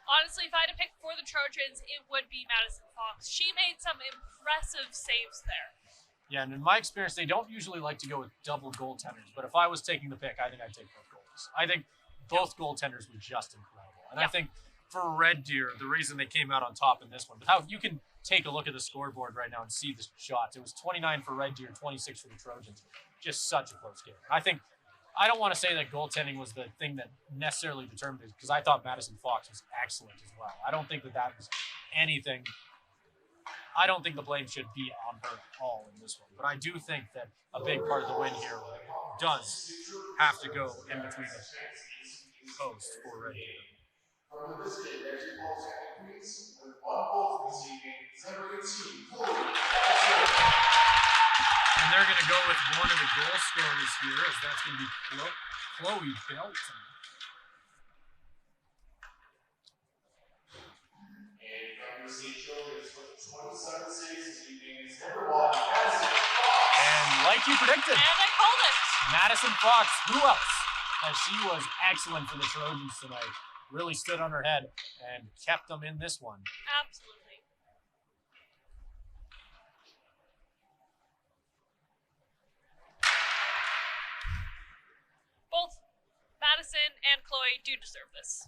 Honestly, if I had to pick for the Trojans, it would be Madison Fox. She made some impressive saves there. Yeah, and in my experience, they don't usually like to go with double goaltenders, but if I was taking the pick, I think I'd take both goalies. I think both goaltenders were just incredible. And I think for Red Deer, the reason they came out on top in this one, but how you can take a look at the scoreboard right now and see the shots. It was 29 for Red Deer, 26 for the Trojans. Just such a close game. I don't want to say that goaltending was the thing that necessarily determined it, because I thought Madison Fox was excellent as well. I don't think that was anything. I don't think the blame should be on her at all in this one. But I do think that a big part of the win here does have to go in between the posts for Red Deer. From this game, Red Deer Bulls and Queens with 1 goal this evening. And they're going to go with one of the goal scorers here, as that's going to be Chloe Belton. And from the state Trojans with 27 saves this evening is number 1, Madison Fox. And like you predicted, and I called it. Madison Fox, who else? As she was excellent for the Trojans tonight. Really stood on her head and kept them in this one. Absolutely. Both Madison and Chloe do deserve this.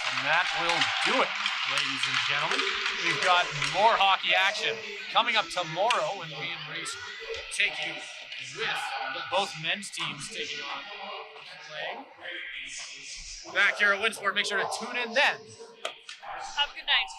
And that will do it, ladies and gentlemen. We've got more hockey action coming up tomorrow, when me and Reese take you with both men's teams taking on playing. Back here at Winsport, make sure to tune in then. Have a good night.